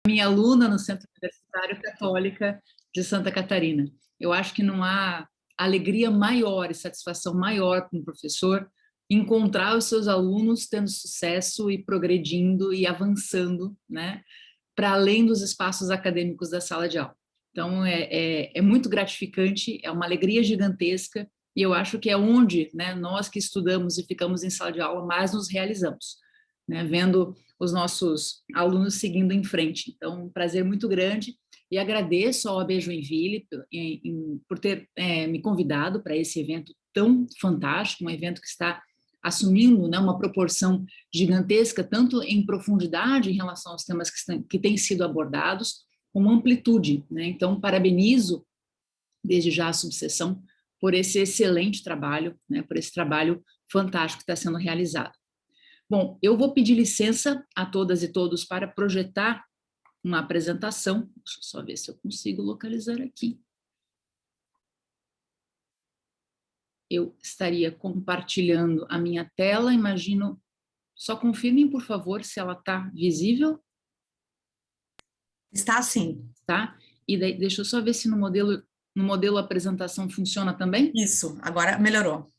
minha aluna no Centro Universitário Católica de Santa Catarina. Eu acho que não há alegria maior e satisfação maior para um professor encontrar os seus alunos tendo sucesso e progredindo e avançando, né, para além dos espaços acadêmicos da sala de aula. Então, é muito gratificante, é uma alegria gigantesca, e eu acho que é onde, né, nós que estudamos e ficamos em sala de aula mais nos realizamos, né, vendo os nossos alunos seguindo em frente. Então, um prazer muito grande, e agradeço ao AB Joinville por ter me convidado para esse evento tão fantástico, um evento que está assumindo, né, uma proporção gigantesca, tanto em profundidade em relação aos temas que têm sido abordados, como amplitude, né? Então, parabenizo desde já a subseção por esse excelente trabalho, né, por esse trabalho fantástico que está sendo realizado. Bom, eu vou pedir licença a todas e todos para projetar uma apresentação. Deixa eu só ver se eu consigo localizar aqui. Eu estaria compartilhando a minha tela, imagino. Só confirmem, por favor, se ela está visível. Está sim. Tá? E daí, deixa eu só ver se no modelo a apresentação funciona também. Isso, agora melhorou.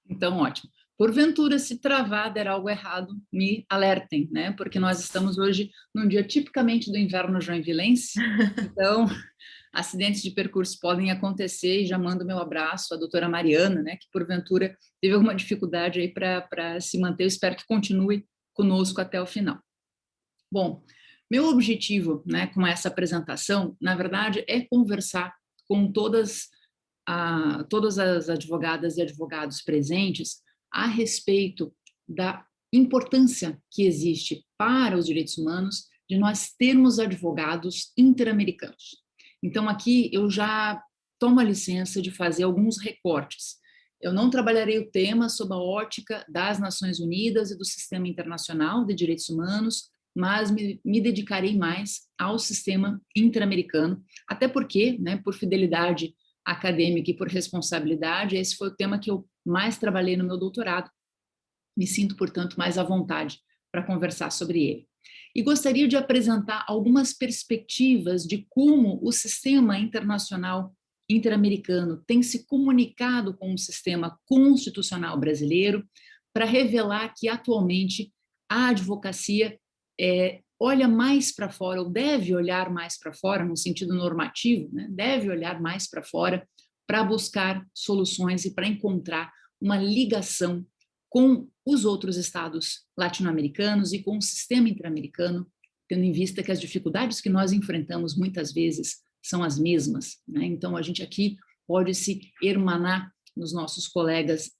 Então, ótimo. Porventura, se travar, der algo errado, me alertem, né? Porque nós estamos hoje num dia tipicamente do inverno joinvilense, então acidentes de percurso podem acontecer, e já mando meu abraço à doutora Mariana, né, que porventura teve alguma dificuldade aí para se manter. Eu espero que continue conosco até o final. Bom, meu objetivo, né, com essa apresentação, na verdade, é conversar com todas as advogadas e advogados presentes a respeito da importância que existe para os direitos humanos de nós termos advogados interamericanos. Então, aqui eu já tomo a licença de fazer alguns recortes. Eu não trabalharei o tema sob a ótica das Nações Unidas e do Sistema Internacional de Direitos Humanos, mas me dedicarei mais ao sistema interamericano, até porque, né, por fidelidade acadêmica e por responsabilidade, esse foi o tema que eu mais trabalhei no meu doutorado. Me sinto, portanto, mais à vontade para conversar sobre ele. E gostaria de apresentar algumas perspectivas de como o sistema internacional interamericano tem se comunicado com o sistema constitucional brasileiro para revelar que, atualmente, a advocacia olha mais para fora, ou deve olhar mais para fora, no sentido normativo, né? Deve olhar mais para fora para buscar soluções e para encontrar uma ligação com os outros estados latino-americanos e com o sistema interamericano, tendo em vista que as dificuldades que nós enfrentamos muitas vezes são as mesmas, né? Então, a gente aqui pode se hermanar nos nossos colegas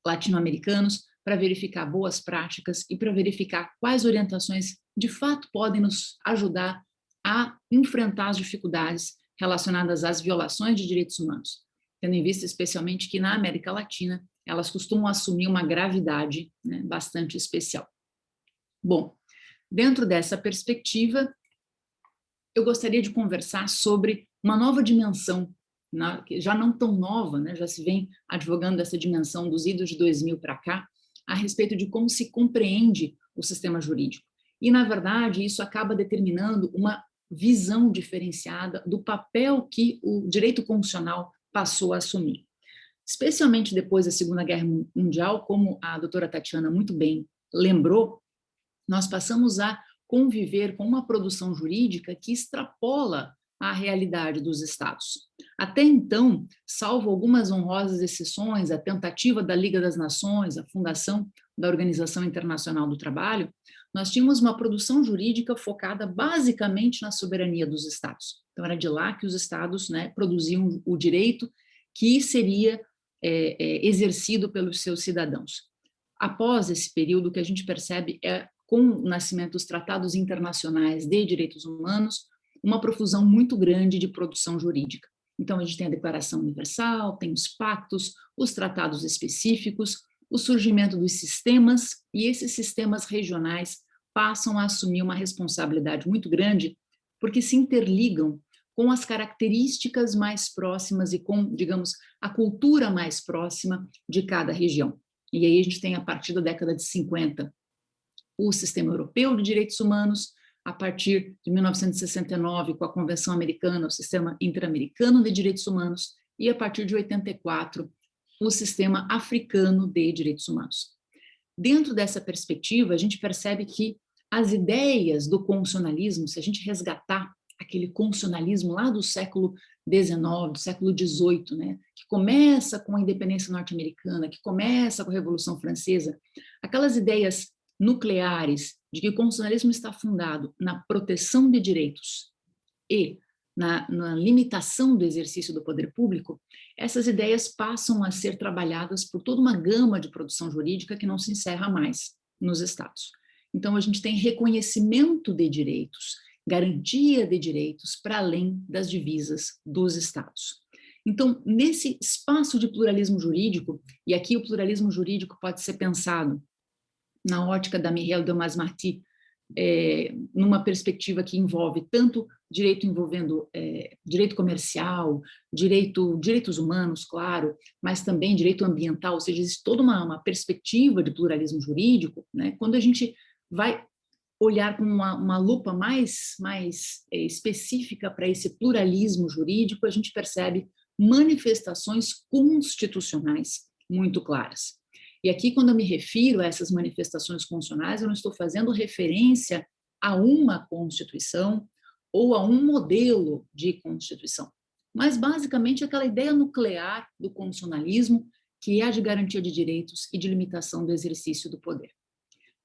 latino-americanos para verificar boas práticas e para verificar quais orientações de fato podem nos ajudar a enfrentar as dificuldades relacionadas às violações de direitos humanos, tendo em vista especialmente que na América Latina elas costumam assumir uma gravidade, né, bastante especial. Bom, dentro dessa perspectiva, eu gostaria de conversar sobre uma nova dimensão, já não tão nova, né, já se vem advogando essa dimensão dos idos de 2000 para cá, a respeito de como se compreende o sistema jurídico. E, na verdade, isso acaba determinando uma visão diferenciada do papel que o direito constitucional passou a assumir. Especialmente depois da Segunda Guerra Mundial, como a doutora Tatiana muito bem lembrou, nós passamos a conviver com uma produção jurídica que extrapola a realidade dos estados. Até então, salvo algumas honrosas exceções, a tentativa da Liga das Nações, a fundação da Organização Internacional do Trabalho, nós tínhamos uma produção jurídica focada basicamente na soberania dos estados. Então, era de lá que os estados, né, produziam o direito que seria exercido pelos seus cidadãos. Após esse período, o que a gente percebe com o nascimento dos tratados internacionais de direitos humanos, uma profusão muito grande de produção jurídica. Então, a gente tem a Declaração Universal, tem os pactos, os tratados específicos, o surgimento dos sistemas, e esses sistemas regionais passam a assumir uma responsabilidade muito grande, porque se interligam com as características mais próximas e com, digamos, a cultura mais próxima de cada região. E aí a gente tem, a partir da década de 50, o Sistema Europeu de Direitos Humanos, a partir de 1969, com a Convenção Americana, o Sistema Interamericano de Direitos Humanos, e a partir de 84, o Sistema Africano de Direitos Humanos. Dentro dessa perspectiva, a gente percebe que as ideias do constitucionalismo, se a gente resgatar aquele constitucionalismo lá do século XIX, do século XVIII, né, que começa com a independência norte-americana, que começa com a Revolução Francesa, aquelas ideias nucleares de que o constitucionalismo está fundado na proteção de direitos e na limitação do exercício do poder público, essas ideias passam a ser trabalhadas por toda uma gama de produção jurídica que não se encerra mais nos estados. Então, a gente tem reconhecimento de direitos, garantia de direitos para além das divisas dos estados. Então, nesse espaço de pluralismo jurídico, e aqui o pluralismo jurídico pode ser pensado na ótica da Mireille Delmas-Marty, numa perspectiva que envolve tanto direito envolvendo direito comercial, direitos humanos, claro, mas também direito ambiental, ou seja, existe toda uma perspectiva de pluralismo jurídico, né? Quando a gente vai olhar com uma lupa mais específica para esse pluralismo jurídico, a gente percebe manifestações constitucionais muito claras. E aqui, quando eu me refiro a essas manifestações constitucionais, eu não estou fazendo referência a uma Constituição ou a um modelo de Constituição, mas basicamente aquela ideia nuclear do constitucionalismo, que é a de garantia de direitos e de limitação do exercício do poder.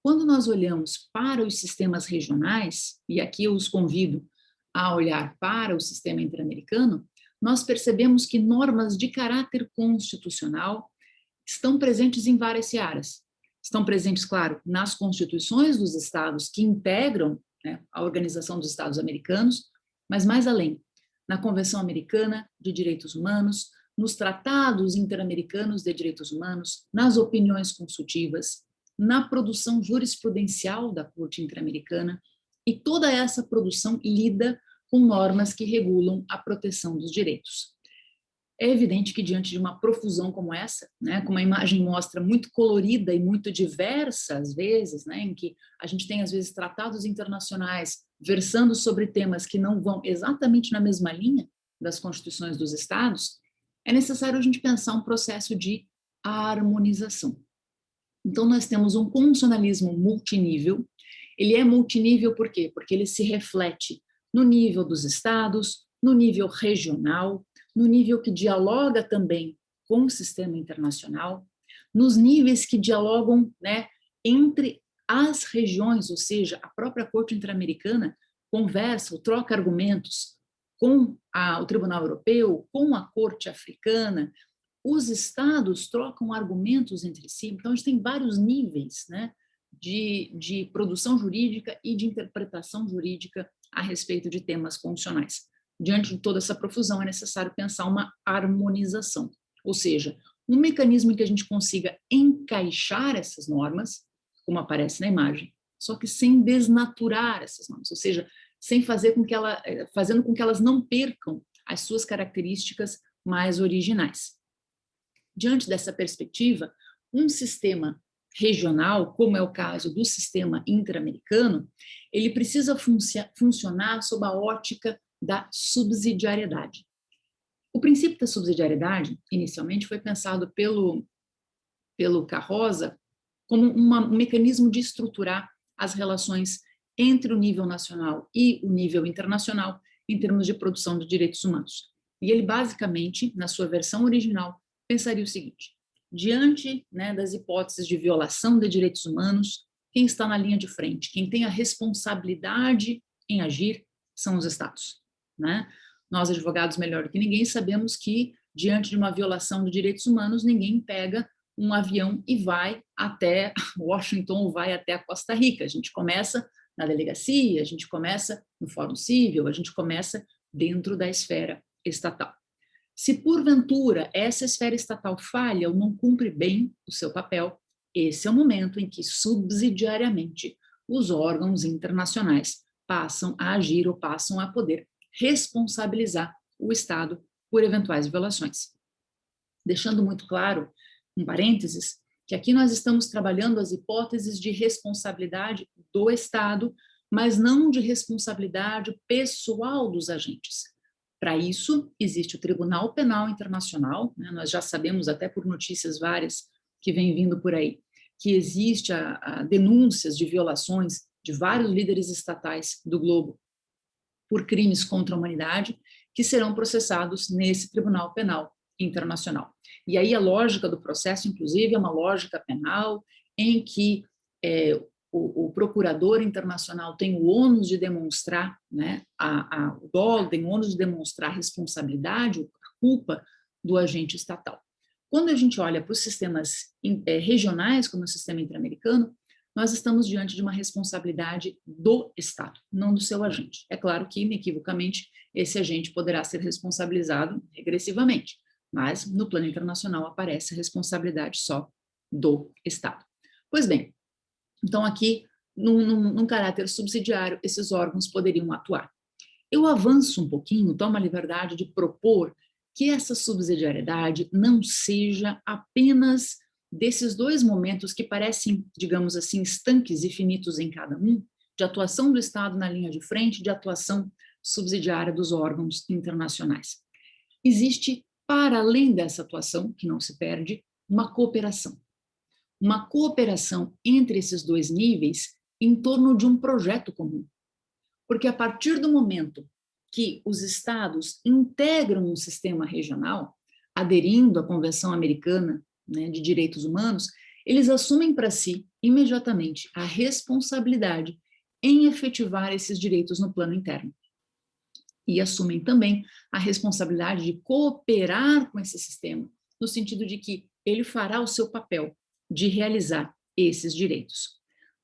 Quando nós olhamos para os sistemas regionais, e aqui eu os convido a olhar para o sistema interamericano, nós percebemos que normas de caráter constitucional estão presentes em várias searas. Estão presentes, claro, nas constituições dos estados que integram, né, a Organização dos Estados Americanos, mas mais além, na Convenção Americana de Direitos Humanos, nos tratados interamericanos de direitos humanos, nas opiniões consultivas, na produção jurisprudencial da Corte Interamericana, e toda essa produção lida com normas que regulam a proteção dos direitos. É evidente que diante de uma profusão como essa, né, com uma imagem mostra muito colorida e muito diversa às vezes, né, em que a gente tem às vezes tratados internacionais versando sobre temas que não vão exatamente na mesma linha das constituições dos estados, é necessário a gente pensar um processo de harmonização. Então nós temos um constitucionalismo multinível. Ele é multinível por quê? Porque ele se reflete no nível dos estados, no nível regional, no nível que dialoga também com o sistema internacional, nos níveis que dialogam, né, entre as regiões, ou seja, a própria Corte Interamericana conversa ou troca argumentos com o Tribunal Europeu, com a Corte Africana, os estados trocam argumentos entre si, então a gente tem vários níveis, né, de produção jurídica e de interpretação jurídica a respeito de temas constitucionais. Diante de toda essa profusão, é necessário pensar uma harmonização, ou seja, um mecanismo em que a gente consiga encaixar essas normas, como aparece na imagem, só que sem desnaturar essas normas, ou seja, sem fazendo com que elas não percam as suas características mais originais. Diante dessa perspectiva, um sistema regional, como é o caso do sistema interamericano, ele precisa funcionar sob a ótica da subsidiariedade. O princípio da subsidiariedade, inicialmente, foi pensado pelo Carroza como um mecanismo de estruturar as relações entre o nível nacional e o nível internacional em termos de produção de direitos humanos. E ele, basicamente, na sua versão original, pensaria o seguinte: diante, né, das hipóteses de violação de direitos humanos, quem está na linha de frente, quem tem a responsabilidade em agir, são os estados. Né? Nós, advogados, melhor do que ninguém, sabemos que, diante de uma violação de direitos humanos, ninguém pega um avião e vai até Washington ou vai até a Costa Rica. A gente começa na delegacia, a gente começa no Fórum Civil, a gente começa dentro da esfera estatal. Se, porventura, essa esfera estatal falha ou não cumpre bem o seu papel, esse é o momento em que, subsidiariamente, os órgãos internacionais passam a agir ou passam a poder responsabilizar o Estado por eventuais violações. Deixando muito claro, um parênteses, que aqui nós estamos trabalhando as hipóteses de responsabilidade do Estado, mas não de responsabilidade pessoal dos agentes. Para isso, existe o Tribunal Penal Internacional, né? Nós já sabemos, até por notícias várias que vêm vindo por aí, que existe a denúncias de violações de vários líderes estatais do globo por crimes contra a humanidade, que serão processados nesse Tribunal Penal Internacional. E aí a lógica do processo, inclusive, é uma lógica penal em que o procurador internacional tem o ônus de demonstrar, né, o dolo tem o ônus de demonstrar a responsabilidade, a culpa do agente estatal. Quando a gente olha para os sistemas regionais, como o sistema interamericano, nós estamos diante de uma responsabilidade do Estado, não do seu agente. É claro que, inequivocamente, esse agente poderá ser responsabilizado regressivamente, mas no plano internacional aparece a responsabilidade só do Estado. Pois bem, então aqui, num caráter subsidiário, esses órgãos poderiam atuar. Eu avanço um pouquinho, tomo a liberdade de propor que essa subsidiariedade não seja apenas desses dois momentos que parecem, digamos assim, estanques e finitos em cada um, de atuação do Estado na linha de frente, de atuação subsidiária dos órgãos internacionais. Existe, para além dessa atuação, que não se perde, uma cooperação. Uma cooperação entre esses dois níveis em torno de um projeto comum. Porque a partir do momento que os estados integram um sistema regional, aderindo à Convenção Americana, né, de Direitos Humanos, eles assumem para si, imediatamente, a responsabilidade em efetivar esses direitos no plano interno. E assumem também a responsabilidade de cooperar com esse sistema, no sentido de que ele fará o seu papel de realizar esses direitos.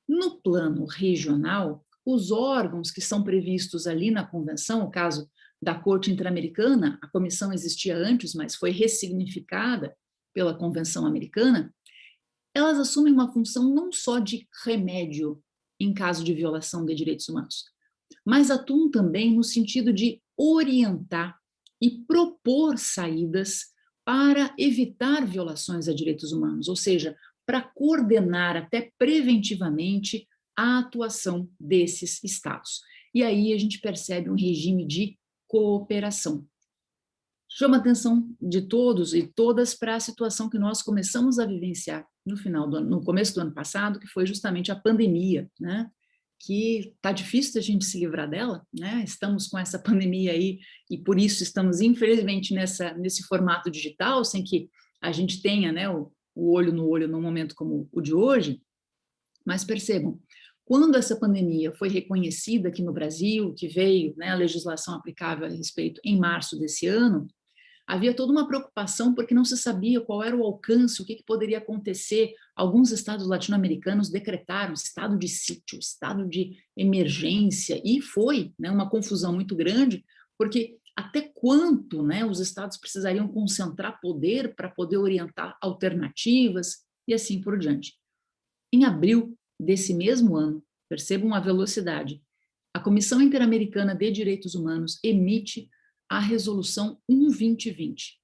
No plano regional, os órgãos que são previstos ali na convenção, o caso da Corte Interamericana, a comissão existia antes, mas foi ressignificada pela Convenção Americana, elas assumem uma função não só de remédio em caso de violação de direitos humanos, mas atuam também no sentido de orientar e propor saídas para evitar violações a direitos humanos, ou seja, para coordenar até preventivamente a atuação desses estados. E aí a gente percebe um regime de cooperação. Chama a atenção de todos e todas para a situação que nós começamos a vivenciar no começo do ano passado, que foi justamente a pandemia, né? Que está difícil a gente se livrar dela, né? Estamos com essa pandemia aí e por isso estamos, infelizmente, nesse formato digital, sem que a gente tenha, né, o olho no olho num momento como o de hoje. Mas percebam, quando essa pandemia foi reconhecida aqui no Brasil, que veio, né, a legislação aplicável a respeito em março desse ano, havia toda uma preocupação porque não se sabia qual era o alcance, o que poderia acontecer. Alguns estados latino-americanos decretaram estado de sítio, estado de emergência, e foi, né, uma confusão muito grande, porque até quanto, né, os estados precisariam concentrar poder para poder orientar alternativas e assim por diante. Em abril desse mesmo ano, percebam a velocidade, a Comissão Interamericana de Direitos Humanos emite a Resolução 1/2020,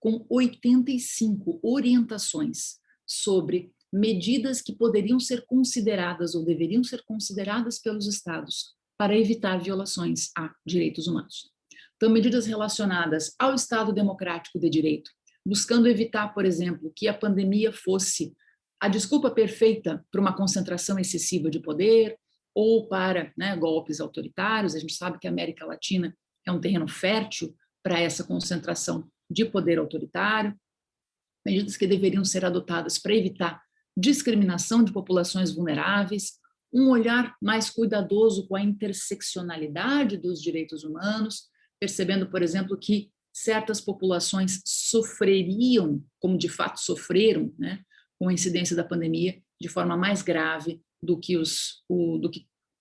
com 85 orientações sobre medidas que poderiam ser consideradas ou deveriam ser consideradas pelos estados para evitar violações a direitos humanos. Então, medidas relacionadas ao Estado Democrático de Direito, buscando evitar, por exemplo, que a pandemia fosse a desculpa perfeita para uma concentração excessiva de poder ou para, né, golpes autoritários. A gente sabe que a América Latina é um terreno fértil para essa concentração de poder autoritário, medidas que deveriam ser adotadas para evitar discriminação de populações vulneráveis, um olhar mais cuidadoso com a interseccionalidade dos direitos humanos, percebendo, por exemplo, que certas populações sofreriam, como de fato sofreram, né, com a incidência da pandemia, de forma mais grave do que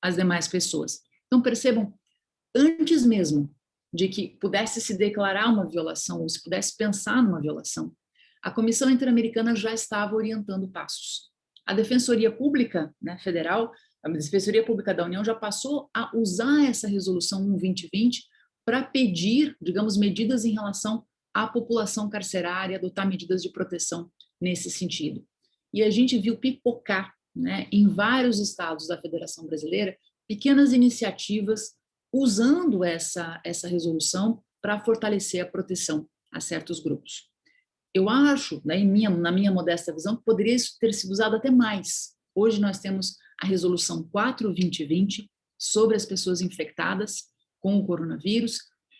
as demais pessoas. Então, percebam, antes mesmo de que pudesse se declarar uma violação ou se pudesse pensar numa violação, a Comissão Interamericana já estava orientando passos. A Defensoria Pública, né, Federal, a Defensoria Pública da União já passou a usar essa Resolução 1/2020 para pedir, digamos, medidas em relação à população carcerária, adotar medidas de proteção nesse sentido. E a gente viu pipocar, né, em vários estados da Federação Brasileira pequenas iniciativas usando essa resolução para fortalecer a proteção a certos grupos. Eu acho, né, na minha modesta visão, que poderia ter sido usado até mais. Hoje nós temos a resolução 4/2020 sobre as pessoas infectadas com o coronavírus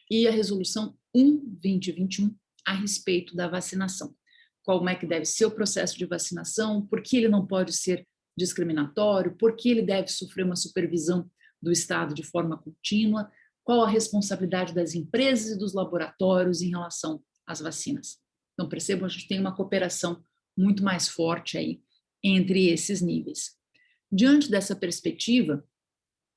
e a resolução 1/2021 a respeito da vacinação. Como é que deve ser o processo de vacinação, por que ele não pode ser discriminatório, por que ele deve sofrer uma supervisão do Estado de forma contínua, qual a responsabilidade das empresas e dos laboratórios em relação às vacinas. Então, percebam, a gente tem uma cooperação muito mais forte aí entre esses níveis. Diante dessa perspectiva,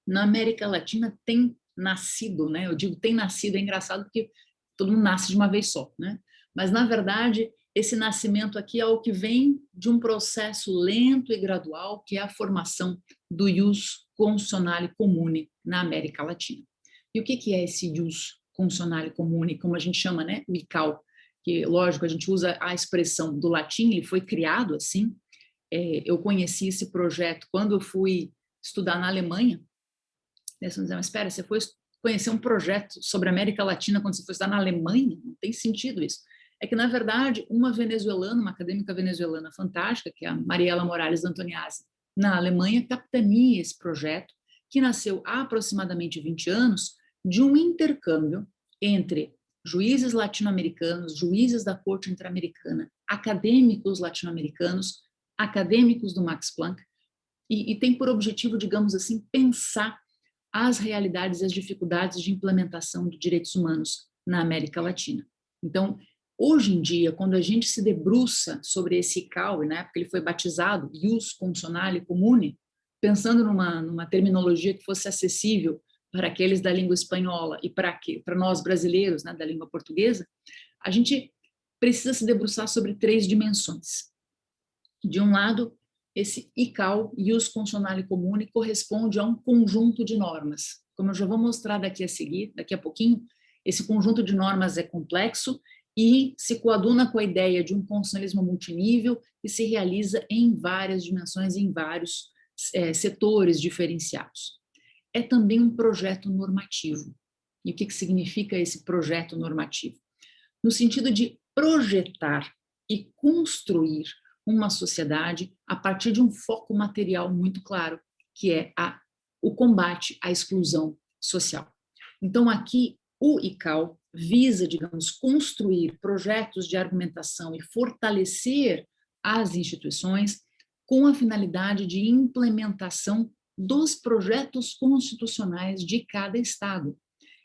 na América Latina tem nascido, né? Eu digo tem nascido, é engraçado porque todo mundo nasce de uma vez só, né? Mas, na verdade, esse nascimento aqui é o que vem de um processo lento e gradual, que é a formação do ius constitutionale comune na América Latina. E o que é esse ius constitucionale comune, como a gente chama, né? O ICAO, que, lógico, a gente usa a expressão do latim, ele foi criado assim. Eu conheci esse projeto quando eu fui estudar na Alemanha. Você diz, mas espera, você foi conhecer um projeto sobre a América Latina quando você foi estudar na Alemanha? Não tem sentido isso. É que, na verdade, uma venezuelana, uma acadêmica venezuelana fantástica, que é a Mariela Morales Antoniazzi, na Alemanha, capitania esse projeto, que nasceu há aproximadamente 20 anos, de um intercâmbio entre juízes latino-americanos, juízes da Corte Interamericana, acadêmicos latino-americanos, acadêmicos do Max Planck, e tem por objetivo, digamos assim, pensar as realidades e as dificuldades de implementação de direitos humanos na América Latina. Então, hoje em dia, quando a gente se debruça sobre esse ICAO, na época ele foi batizado Ius Constitutionale Comune, pensando numa terminologia que fosse acessível para aqueles da língua espanhola e para nós brasileiros, né, da língua portuguesa, a gente precisa se debruçar sobre 3 dimensões. De um lado, esse ICAO, Ius Constitutionale Comune, corresponde a um conjunto de normas. Como eu já vou mostrar daqui a pouquinho, esse conjunto de normas é complexo e se coaduna com a ideia de um constitucionalismo multinível e se realiza em várias dimensões, em vários setores diferenciados. É também um projeto normativo. E o que significa esse projeto normativo? No sentido de projetar e construir uma sociedade a partir de um foco material muito claro, que é o combate à exclusão social. Então, aqui, o ICAO visa, digamos, construir projetos de argumentação e fortalecer as instituições com a finalidade de implementação dos projetos constitucionais de cada Estado.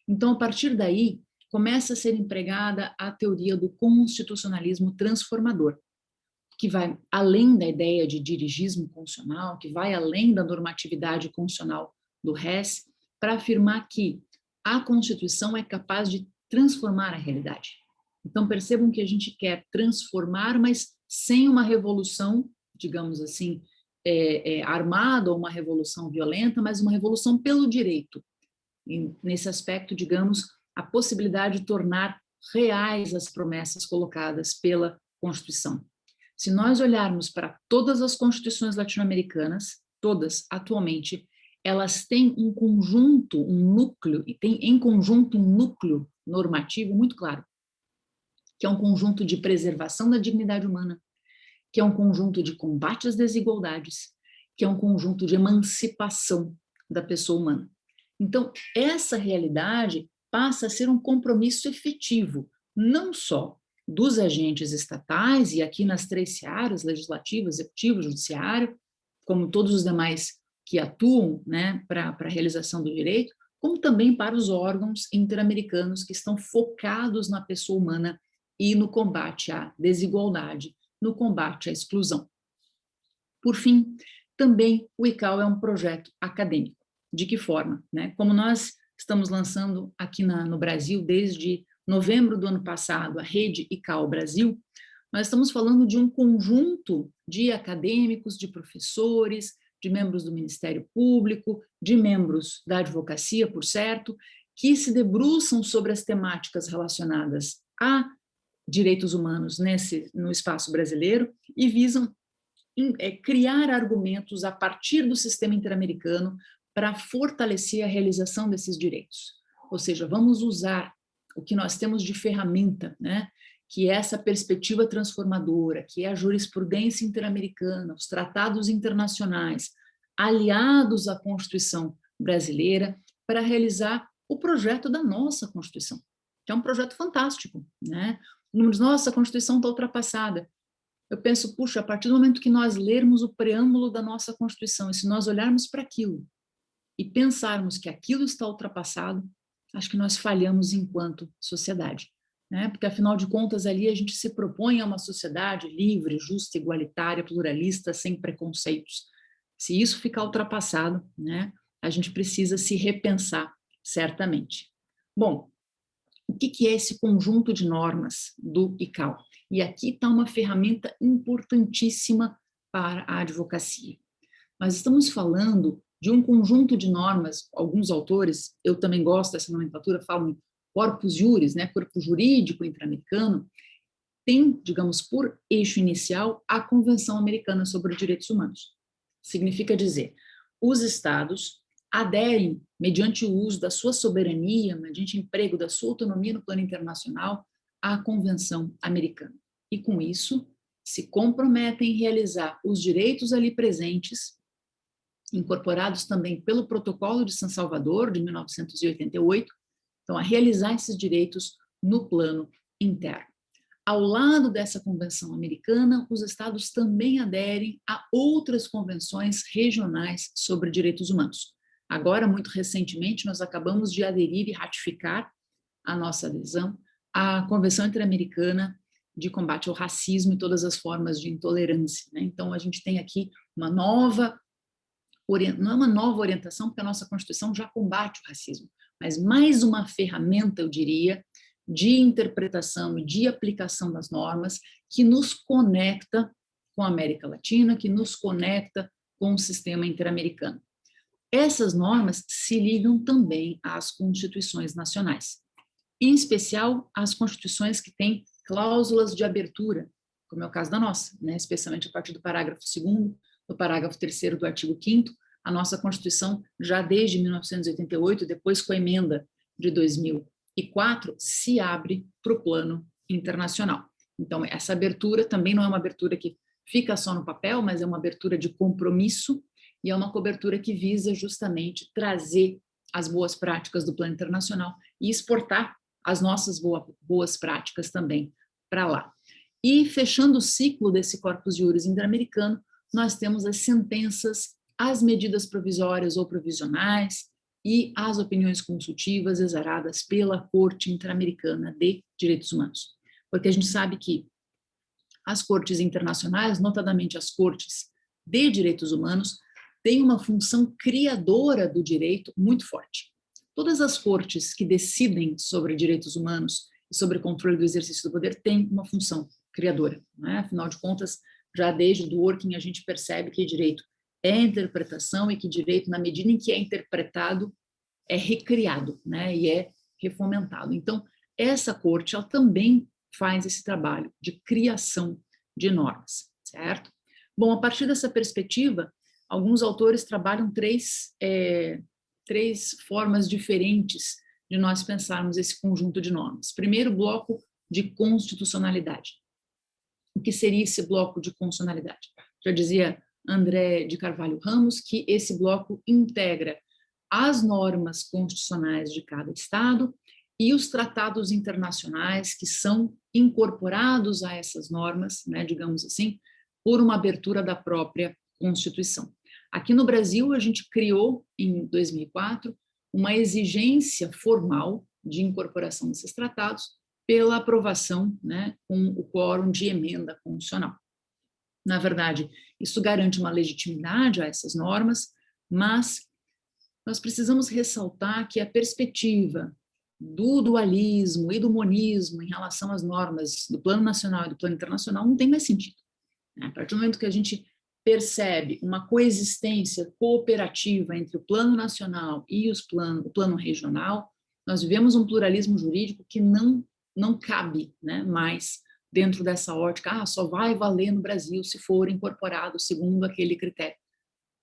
Então, a partir daí, começa a ser empregada a teoria do constitucionalismo transformador, que vai além da ideia de dirigismo constitucional, que vai além da normatividade constitucional do RES, para afirmar que a Constituição é capaz de transformar a realidade. Então, percebam que a gente quer transformar, mas sem uma revolução, digamos assim, armada ou uma revolução violenta, mas uma revolução pelo direito. E, nesse aspecto, digamos, a possibilidade de tornar reais as promessas colocadas pela Constituição. Se nós olharmos para todas as constituições latino-americanas, todas atualmente, elas têm um conjunto, um núcleo, e tem em conjunto um núcleo normativo muito claro, que é um conjunto de preservação da dignidade humana, que é um conjunto de combate às desigualdades, que é um conjunto de emancipação da pessoa humana. Então, essa realidade passa a ser um compromisso efetivo, não só dos agentes estatais, e aqui nas 3 searas, legislativo, executivo, judiciário, como todos os demais que atuam, né, para a realização do direito, como também para os órgãos interamericanos que estão focados na pessoa humana e no combate à desigualdade, no combate à exclusão. Por fim, também o ICAO é um projeto acadêmico. De que forma? Né? Como nós estamos lançando aqui no Brasil, desde novembro do ano passado, a rede ICAO Brasil, nós estamos falando de um conjunto de acadêmicos, de professores, de membros do Ministério Público, de membros da advocacia, por certo, que se debruçam sobre as temáticas relacionadas a direitos humanos no espaço brasileiro e visam criar argumentos a partir do sistema interamericano para fortalecer a realização desses direitos. Ou seja, vamos usar o que nós temos de ferramenta, né? Que é essa perspectiva transformadora, que é a jurisprudência interamericana, os tratados internacionais, aliados à Constituição brasileira, para realizar o projeto da nossa Constituição, que é um projeto fantástico, né? O número de nossa Constituição está ultrapassada. Eu penso, puxa, a partir do momento que nós lermos o preâmbulo da nossa Constituição, e se nós olharmos para aquilo e pensarmos que aquilo está ultrapassado, acho que nós falhamos enquanto sociedade, né? Porque, afinal de contas, ali a gente se propõe a uma sociedade livre, justa, igualitária, pluralista, sem preconceitos. Se isso ficar ultrapassado, né, a gente precisa se repensar, certamente. Bom, o que é esse conjunto de normas do ICAO? E aqui está uma ferramenta importantíssima para a advocacia. Nós estamos falando de um conjunto de normas, alguns autores, eu também gosto dessa nomenclatura, falam em corpus juris, né, corpo jurídico interamericano, tem, digamos, por eixo inicial a Convenção Americana sobre Direitos Humanos. Significa dizer, os estados aderem, mediante o uso da sua soberania, mediante o emprego da sua autonomia no plano internacional, à Convenção Americana. E, com isso, se comprometem em realizar os direitos ali presentes, incorporados também pelo Protocolo de San Salvador, de 1988, então, a realizar esses direitos no plano interno. Ao lado dessa convenção americana, os estados também aderem a outras convenções regionais sobre direitos humanos. Agora, muito recentemente, nós acabamos de aderir e ratificar a nossa adesão à Convenção Interamericana de Combate ao Racismo e todas as formas de intolerância, né? Então, a gente tem aqui uma nova, não é uma nova orientação, porque a nossa Constituição já combate o racismo, mas mais uma ferramenta, eu diria, de interpretação e de aplicação das normas que nos conecta com a América Latina, que nos conecta com o sistema interamericano. Essas normas se ligam também às constituições nacionais, em especial às constituições que têm cláusulas de abertura, como é o caso da nossa, né? Especialmente a partir do parágrafo 2º, do parágrafo 3º do artigo 5º, a nossa Constituição, já desde 1988, depois com a emenda de 2004, se abre para o plano internacional. Então, essa abertura também não é uma abertura que fica só no papel, mas é uma abertura de compromisso e é uma cobertura que visa justamente trazer as boas práticas do plano internacional e exportar as nossas boas práticas também para lá. E, fechando o ciclo desse corpus juris interamericano, nós temos as sentenças, as medidas provisórias ou provisionais e as opiniões consultivas exaradas pela Corte Interamericana de Direitos Humanos. Porque a gente sabe que as cortes internacionais, notadamente as cortes de direitos humanos, têm uma função criadora do direito muito forte. Todas as cortes que decidem sobre direitos humanos e sobre controle do exercício do poder têm uma função criadora, né? Afinal de contas, já desde o Dworkin a gente percebe que direito é interpretação e que direito, na medida em que é interpretado, é recriado, né? E é refomentado. Então, essa corte, ela também faz esse trabalho de criação de normas, certo? Bom, a partir dessa perspectiva, alguns autores trabalham três formas diferentes de nós pensarmos esse conjunto de normas. Primeiro, bloco de constitucionalidade. O que seria esse bloco de constitucionalidade? Já dizia André de Carvalho Ramos que esse bloco integra as normas constitucionais de cada estado e os tratados internacionais que são incorporados a essas normas, né, digamos assim, por uma abertura da própria Constituição. Aqui no Brasil, a gente criou, em 2004, uma exigência formal de incorporação desses tratados pela aprovação, né, com o quórum de emenda constitucional. Na verdade, isso garante uma legitimidade a essas normas, mas nós precisamos ressaltar que a perspectiva do dualismo e do monismo em relação às normas do plano nacional e do plano internacional não tem mais sentido. A partir do momento que a gente percebe uma coexistência cooperativa entre o plano nacional e o plano regional, nós vivemos um pluralismo jurídico que não cabe, né, mais dentro dessa ótica, só vai valer no Brasil se for incorporado segundo aquele critério.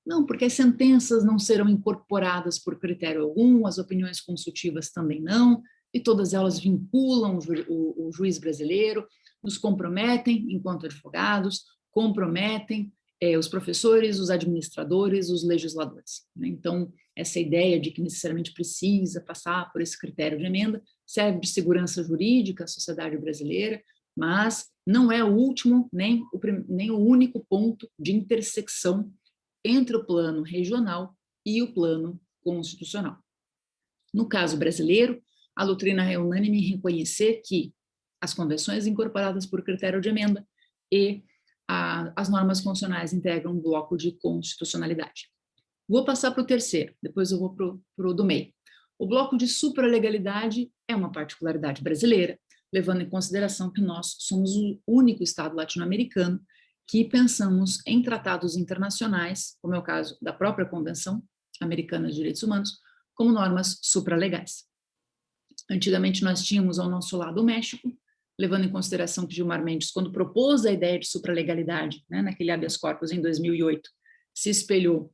Não, porque as sentenças não serão incorporadas por critério algum, as opiniões consultivas também não, e todas elas vinculam o juiz brasileiro, nos comprometem enquanto advogados, comprometem os professores, os administradores, os legisladores. Né? Então, essa ideia de que necessariamente precisa passar por esse critério de emenda serve de segurança jurídica à sociedade brasileira, mas não é o último nem o único ponto de intersecção entre o plano regional e o plano constitucional. No caso brasileiro, a doutrina é unânime em reconhecer que as convenções incorporadas por critério de emenda e as normas constitucionais integram um bloco de constitucionalidade. Vou passar para o terceiro, depois eu vou para o do meio. O bloco de supralegalidade é uma particularidade brasileira, levando em consideração que nós somos o único Estado latino-americano que pensamos em tratados internacionais, como é o caso da própria Convenção Americana de Direitos Humanos, como normas supralegais. Antigamente nós tínhamos ao nosso lado o México, levando em consideração que Gilmar Mendes, quando propôs a ideia de supralegalidade, né, naquele habeas corpus em 2008, se espelhou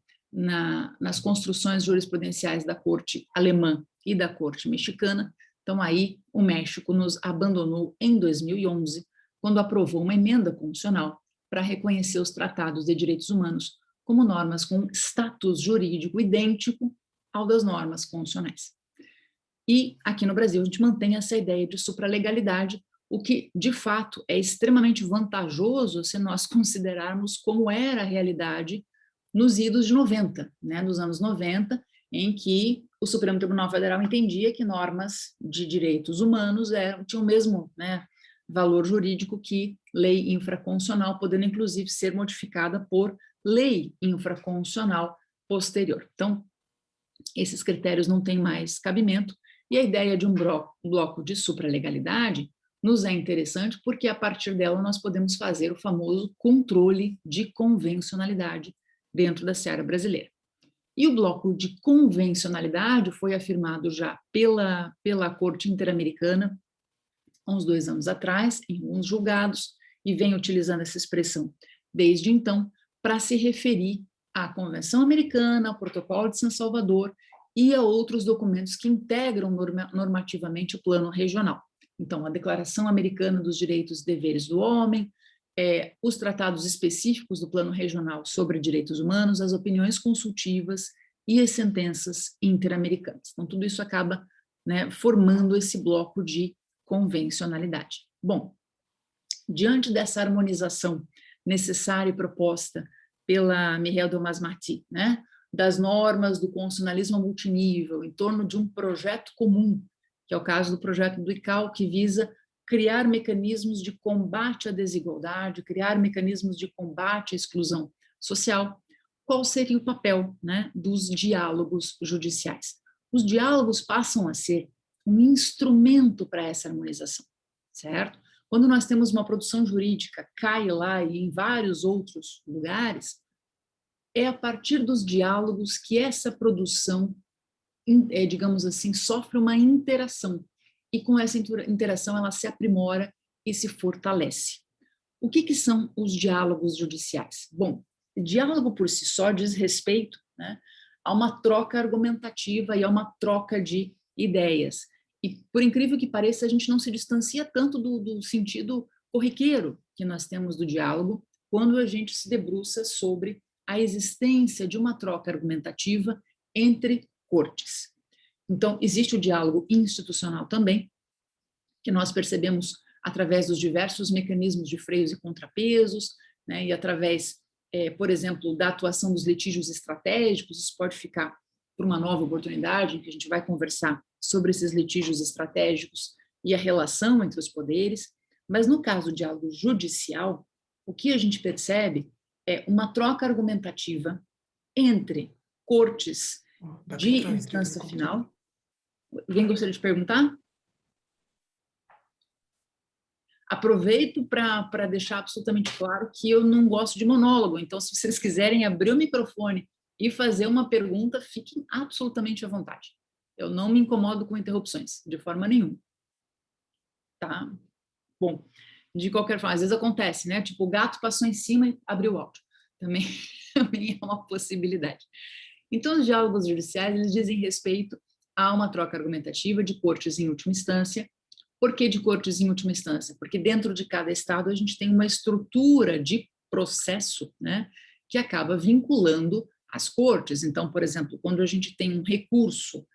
nas construções jurisprudenciais da Corte Alemã e da Corte Mexicana. Então aí o México nos abandonou em 2011, quando aprovou uma emenda constitucional para reconhecer os tratados de direitos humanos como normas com status jurídico idêntico ao das normas constitucionais. E aqui no Brasil a gente mantém essa ideia de supralegalidade, o que de fato é extremamente vantajoso se nós considerarmos como era a realidade nos idos de 90, né, nos anos 90, em que o Supremo Tribunal Federal entendia que normas de direitos humanos tinham o mesmo, né, valor jurídico que lei infraconstitucional, podendo inclusive ser modificada por lei infraconstitucional posterior. Então, esses critérios não têm mais cabimento, e a ideia de um bloco de supralegalidade nos é interessante porque a partir dela nós podemos fazer o famoso controle de convencionalidade dentro da seara brasileira. E o bloco de convencionalidade foi afirmado já pela Corte Interamericana há uns 2 anos atrás, em alguns julgados, e vem utilizando essa expressão desde então para se referir à Convenção Americana, ao Protocolo de San Salvador e a outros documentos que integram normativamente o plano regional. Então, a Declaração Americana dos Direitos e Deveres do Homem, os tratados específicos do plano regional sobre direitos humanos, as opiniões consultivas e as sentenças interamericanas. Então, tudo isso acaba, né, formando esse bloco de convencionalidade. Bom, diante dessa harmonização necessária e proposta pela Mireille Delmas-Marty, né, das normas do constitucionalismo multinível em torno de um projeto comum, que é o caso do projeto do ICAO, que visa criar mecanismos de combate à desigualdade, criar mecanismos de combate à exclusão social. Qual seria o papel, né, dos diálogos judiciais? Os diálogos passam a ser um instrumento para essa harmonização, certo? Quando nós temos uma produção jurídica, cai lá e em vários outros lugares, é a partir dos diálogos que essa produção, digamos assim, sofre uma interação. E com essa interação ela se aprimora e se fortalece. O que são os diálogos judiciais? Bom, diálogo por si só diz respeito, né, a uma troca argumentativa e a uma troca de ideias. E, por incrível que pareça, a gente não se distancia tanto do sentido corriqueiro que nós temos do diálogo quando a gente se debruça sobre a existência de uma troca argumentativa entre cortes. Então, existe o diálogo institucional também, que nós percebemos através dos diversos mecanismos de freios e contrapesos, né, e através, por exemplo, da atuação dos litígios estratégicos. Isso pode ficar para uma nova oportunidade, em que a gente vai conversar sobre esses litígios estratégicos e a relação entre os poderes. Mas no caso do diálogo judicial, o que a gente percebe é uma troca argumentativa entre cortes de instância final. Alguém gostaria de perguntar? Aproveito para deixar absolutamente claro que eu não gosto de monólogo, então se vocês quiserem abrir o microfone e fazer uma pergunta, fiquem absolutamente à vontade. Eu não me incomodo com interrupções, de forma nenhuma. Tá? Bom, de qualquer forma, às vezes acontece, né? Tipo, o gato passou em cima e abriu o áudio. Também, também é uma possibilidade. Então, os diálogos judiciais, eles dizem respeito a uma troca argumentativa de cortes em última instância. Por que de cortes em última instância? Porque dentro de cada estado a gente tem uma estrutura de processo, né, que acaba vinculando as cortes. Então, por exemplo, quando a gente tem um recurso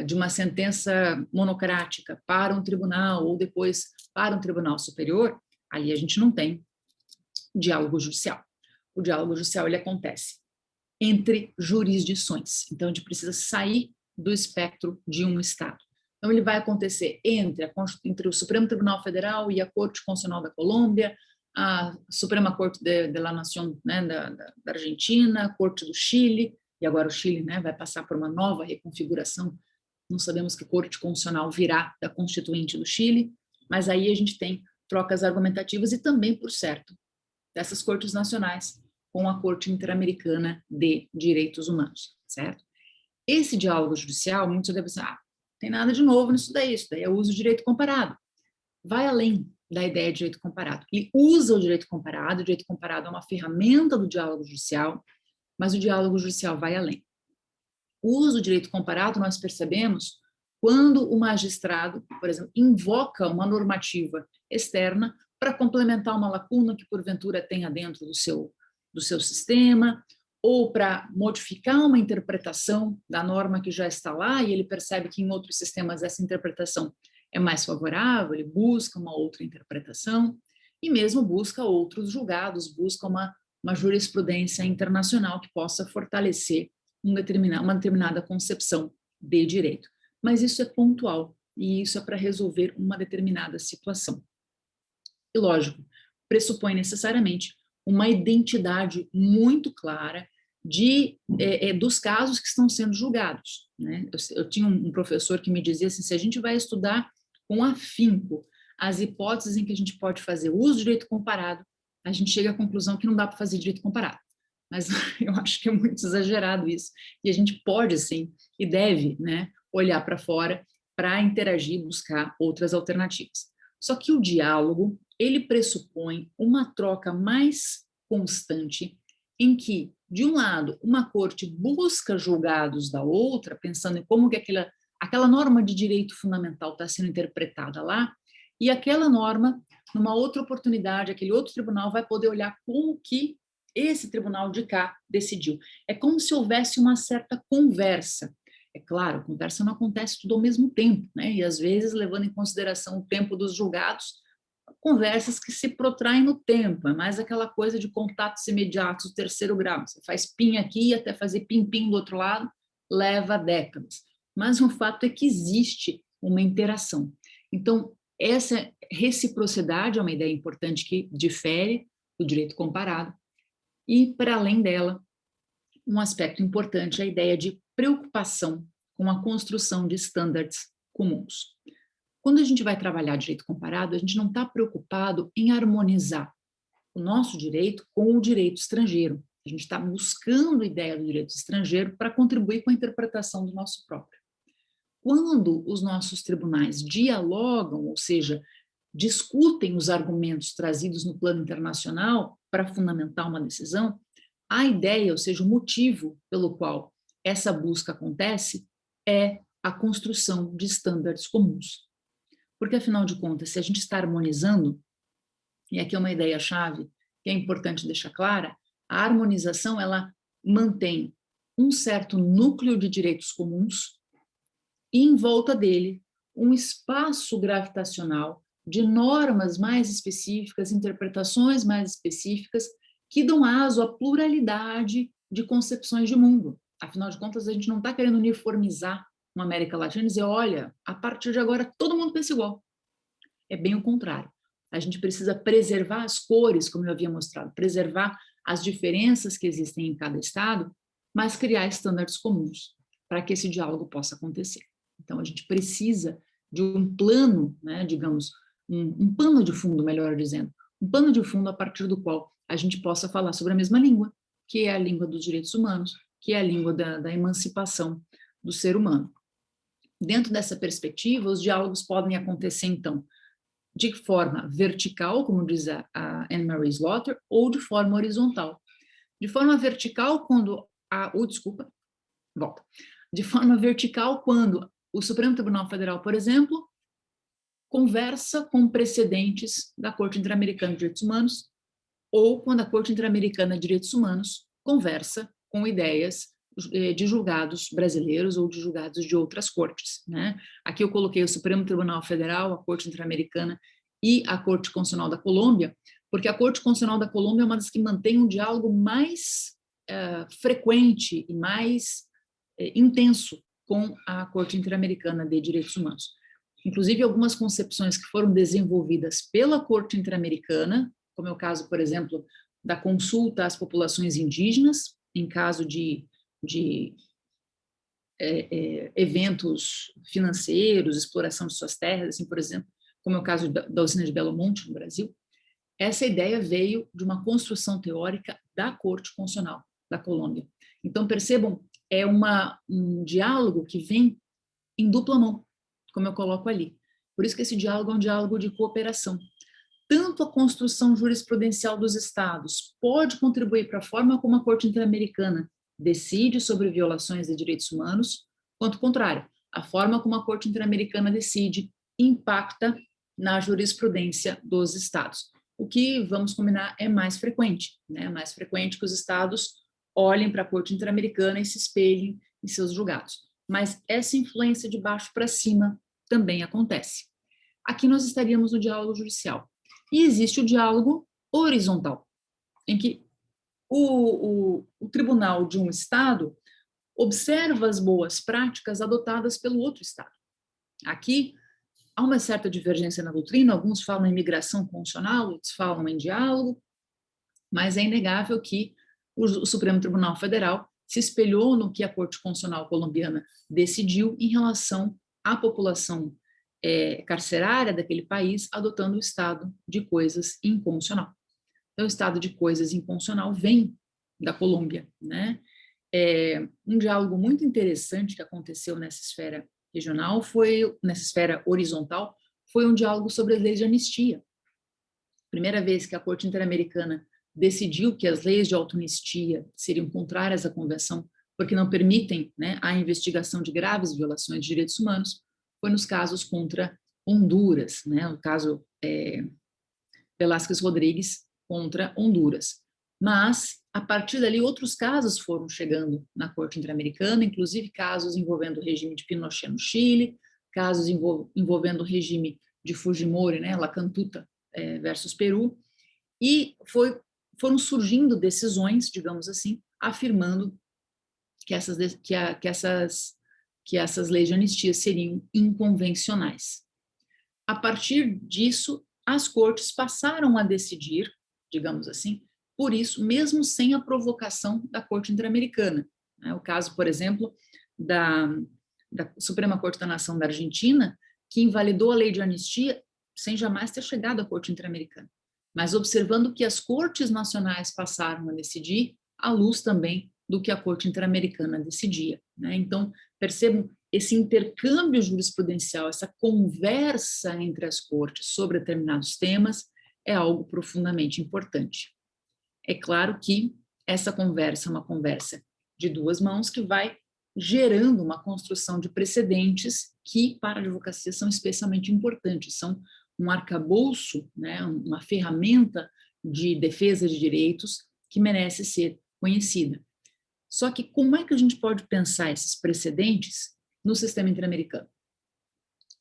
de uma sentença monocrática para um tribunal ou depois para um tribunal superior, ali a gente não tem diálogo judicial. O diálogo judicial, ele acontece entre jurisdições. Então, a gente precisa sair do espectro de um estado. Então, ele vai acontecer entre o Supremo Tribunal Federal e a Corte Constitucional da Colômbia, a Suprema Corte de la Nación, né, da Argentina, a Corte do Chile, e agora o Chile, né, vai passar por uma nova reconfiguração. Não sabemos que Corte Constitucional virá da Constituinte do Chile, mas aí a gente tem trocas argumentativas e também, por certo, dessas cortes nacionais com a Corte Interamericana de Direitos Humanos, certo? Esse diálogo judicial, muitos devem pensar, tem nada de novo nisso daí, isso daí é o uso do direito comparado. Vai além da ideia de direito comparado. Ele usa o direito comparado é uma ferramenta do diálogo judicial, mas o diálogo judicial vai além. O uso do direito comparado, nós percebemos quando o magistrado, por exemplo, invoca uma normativa externa para complementar uma lacuna que porventura tenha dentro do seu sistema, ou para modificar uma interpretação da norma que já está lá, e ele percebe que em outros sistemas essa interpretação é mais favorável, ele busca uma outra interpretação, e mesmo busca outros julgados, busca uma jurisprudência internacional que possa fortalecer uma determinada concepção de direito. Mas isso é pontual, e isso é para resolver uma determinada situação. E, lógico, pressupõe necessariamente uma identidade muito clara dos casos que estão sendo julgados, né? Eu tinha um professor que me dizia assim, se a gente vai estudar com afinco as hipóteses em que a gente pode fazer uso do direito comparado, a gente chega à conclusão que não dá para fazer direito comparado. Mas eu acho que é muito exagerado isso, e a gente pode, sim, e deve, né, olhar para fora para interagir, buscar outras alternativas. Só que o diálogo, ele pressupõe uma troca mais constante, em que, de um lado, uma corte busca julgados da outra, pensando em como que aquela norma de direito fundamental está sendo interpretada lá, e aquela norma, numa outra oportunidade, aquele outro tribunal vai poder olhar como que esse tribunal de cá decidiu. É como se houvesse uma certa conversa. É claro, conversa não acontece tudo ao mesmo tempo, né? E às vezes, levando em consideração o tempo dos julgados, conversas que se protraem no tempo, é mais aquela coisa de contatos imediatos do terceiro grau. Você faz pim aqui até fazer pim-pim do outro lado, leva décadas. Mas o fato é que existe uma interação. Então, essa reciprocidade é uma ideia importante que difere do direito comparado. E, para além dela, um aspecto importante é a ideia de preocupação com a construção de estándares comuns. Quando a gente vai trabalhar direito comparado, a gente não está preocupado em harmonizar o nosso direito com o direito estrangeiro. A gente está buscando a ideia do direito estrangeiro para contribuir com a interpretação do nosso próprio. Quando os nossos tribunais dialogam, ou seja, discutem os argumentos trazidos no plano internacional para fundamentar uma decisão, a ideia, ou seja, o motivo pelo qual essa busca acontece é a construção de estándares comuns. Porque, afinal de contas, se a gente está harmonizando, e aqui é uma ideia-chave que é importante deixar clara, a harmonização, ela mantém um certo núcleo de direitos comuns e, em volta dele, um espaço gravitacional de normas mais específicas, interpretações mais específicas, que dão aso à pluralidade de concepções de mundo. Afinal de contas, a gente não está querendo uniformizar uma América Latina e dizer, olha, a partir de agora todo mundo pensa igual. É bem o contrário. A gente precisa preservar as cores, como eu havia mostrado, preservar as diferenças que existem em cada estado, mas criar estándares comuns para que esse diálogo possa acontecer. Então, a gente precisa de um plano, né, digamos, um pano de fundo, melhor dizendo, um pano de fundo a partir do qual a gente possa falar sobre a mesma língua, que é a língua dos direitos humanos, que é a língua da emancipação do ser humano. Dentro dessa perspectiva, os diálogos podem acontecer, então, de forma vertical, como diz a Anne-Marie Slaughter, ou de forma horizontal. De forma vertical, quando desculpa, volta. De forma vertical, quando o Supremo Tribunal Federal, por exemplo, conversa com precedentes da Corte Interamericana de Direitos Humanos, ou quando a Corte Interamericana de Direitos Humanos conversa com ideias de julgados brasileiros ou de julgados de outras cortes, né? Aqui eu coloquei o Supremo Tribunal Federal, a Corte Interamericana e a Corte Constitucional da Colômbia, porque a Corte Constitucional da Colômbia é uma das que mantém um diálogo mais frequente e mais intenso com a Corte Interamericana de Direitos Humanos. Inclusive, algumas concepções que foram desenvolvidas pela Corte Interamericana, como é o caso, por exemplo, da consulta às populações indígenas, em caso de eventos financeiros, exploração de suas terras, assim, por exemplo, como é o caso da usina de Belo Monte, no Brasil. Essa ideia veio de uma construção teórica da Corte Constitucional da Colômbia. Então, percebam, é um diálogo que vem em dupla mão, como eu coloco ali. Por isso que esse diálogo é um diálogo de cooperação. Tanto a construção jurisprudencial dos estados pode contribuir para a forma como a Corte Interamericana decide sobre violações de direitos humanos, quanto o contrário, a forma como a Corte Interamericana decide impacta na jurisprudência dos estados. O que, vamos combinar, é mais frequente, né? Mais frequente que os estados olhem para a Corte Interamericana e se espelhem em seus julgados. Mas essa influência de baixo para cima também acontece. Aqui nós estaríamos no diálogo judicial. E existe o diálogo horizontal, em que o tribunal de um estado observa as boas práticas adotadas pelo outro estado. Aqui há uma certa divergência na doutrina, alguns falam em migração constitucional, outros falam em diálogo, mas é inegável que o Supremo Tribunal Federal se espelhou no que a Corte Constitucional colombiana decidiu em relação à população carcerária daquele país, adotando o estado de coisas inconstitucional. Então, o estado de coisas inconstitucional vem da Colômbia, né? Um diálogo muito interessante que aconteceu nessa esfera regional nessa esfera horizontal, foi um diálogo sobre as leis de anistia. Primeira vez que a Corte Interamericana decidiu que as leis de autoanistia seriam contrárias à Convenção, porque não permitem, né, a investigação de graves violações de direitos humanos, foi nos casos contra Honduras, né, o caso Velázquez Rodrigues contra Honduras. Mas, a partir dali, outros casos foram chegando na Corte Interamericana, inclusive casos envolvendo o regime de Pinochet no Chile, casos envolvendo o regime de Fujimori, né, La Cantuta versus Peru, e foram surgindo decisões, digamos assim, afirmando que essas leis de anistia seriam inconvencionais. A partir disso, as cortes passaram a decidir, digamos assim, por isso, mesmo sem a provocação da Corte Interamericana. O caso, por exemplo, da Suprema Corte da Nação da Argentina, que invalidou a lei de anistia sem jamais ter chegado à Corte Interamericana, mas observando que as cortes nacionais passaram a decidir, à luz também do que a Corte Interamericana decidia, né? Então, percebam, esse intercâmbio jurisprudencial, essa conversa entre as cortes sobre determinados temas, é algo profundamente importante. É claro que essa conversa é uma conversa de duas mãos que vai gerando uma construção de precedentes que, para a advocacia, são especialmente importantes, são um arcabouço, né, uma ferramenta de defesa de direitos que merece ser conhecida. Só que como é que a gente pode pensar esses precedentes no sistema interamericano?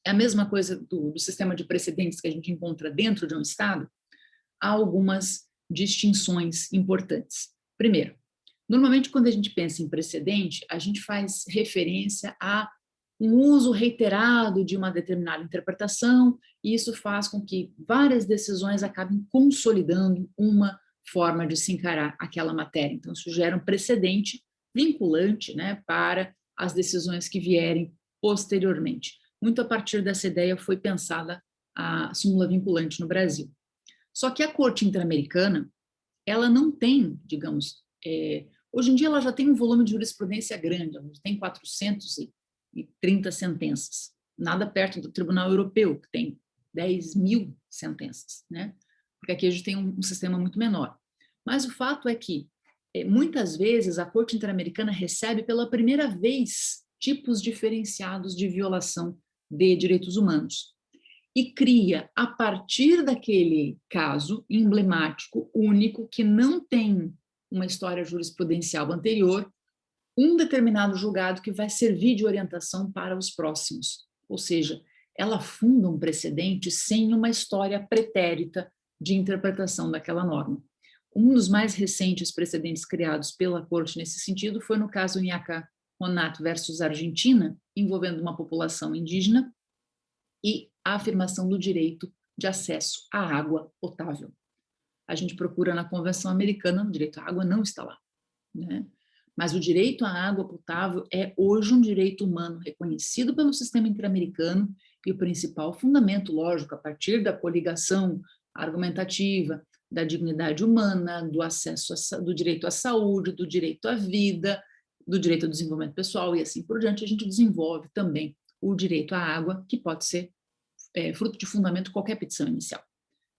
É a mesma coisa do sistema de precedentes que a gente encontra dentro de um Estado? Há algumas distinções importantes. Primeiro, normalmente quando a gente pensa em precedente, a gente faz referência a um uso reiterado de uma determinada interpretação, e isso faz com que várias decisões acabem consolidando uma forma de se encarar aquela matéria. Então, isso gera um precedente vinculante, né, para as decisões que vierem posteriormente. Muito a partir dessa ideia foi pensada a súmula vinculante no Brasil. Só que a Corte Interamericana, ela não tem, digamos, hoje em dia ela já tem um volume de jurisprudência grande, ela tem 430 sentenças, nada perto do Tribunal Europeu, que tem 10.000 sentenças, né? Porque aqui a gente tem um sistema muito menor. Mas o fato é que muitas vezes a Corte Interamericana recebe pela primeira vez tipos diferenciados de violação de direitos humanos e cria, a partir daquele caso emblemático, único, que não tem uma história jurisprudencial anterior, um determinado julgado que vai servir de orientação para os próximos. Ou seja, ela funda um precedente sem uma história pretérita de interpretação daquela norma. Um dos mais recentes precedentes criados pela Corte nesse sentido foi no caso Inhaca Ronat versus Argentina, envolvendo uma população indígena e a afirmação do direito de acesso à água potável. A gente procura na Convenção Americana, o direito à água não está lá, né? Mas o direito à água potável é hoje um direito humano reconhecido pelo sistema interamericano e o principal fundamento, lógico, a partir da coligação argumentativa, da dignidade humana, do acesso do direito à saúde, do direito à vida, do direito ao desenvolvimento pessoal e assim por diante, a gente desenvolve também o direito à água, que pode ser fruto de fundamento qualquer petição inicial,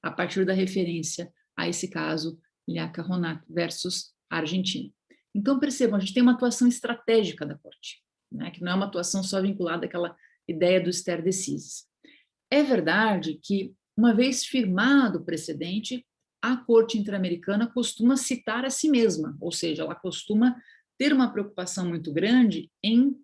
a partir da referência a esse caso, Inhaca Ronat versus Argentina. Então, percebam, a gente tem uma atuação estratégica da Corte, né, que não é uma atuação só vinculada àquela ideia do stare decisis. É verdade que, uma vez firmado o precedente, a Corte Interamericana costuma citar a si mesma, ou seja, ela costuma ter uma preocupação muito grande em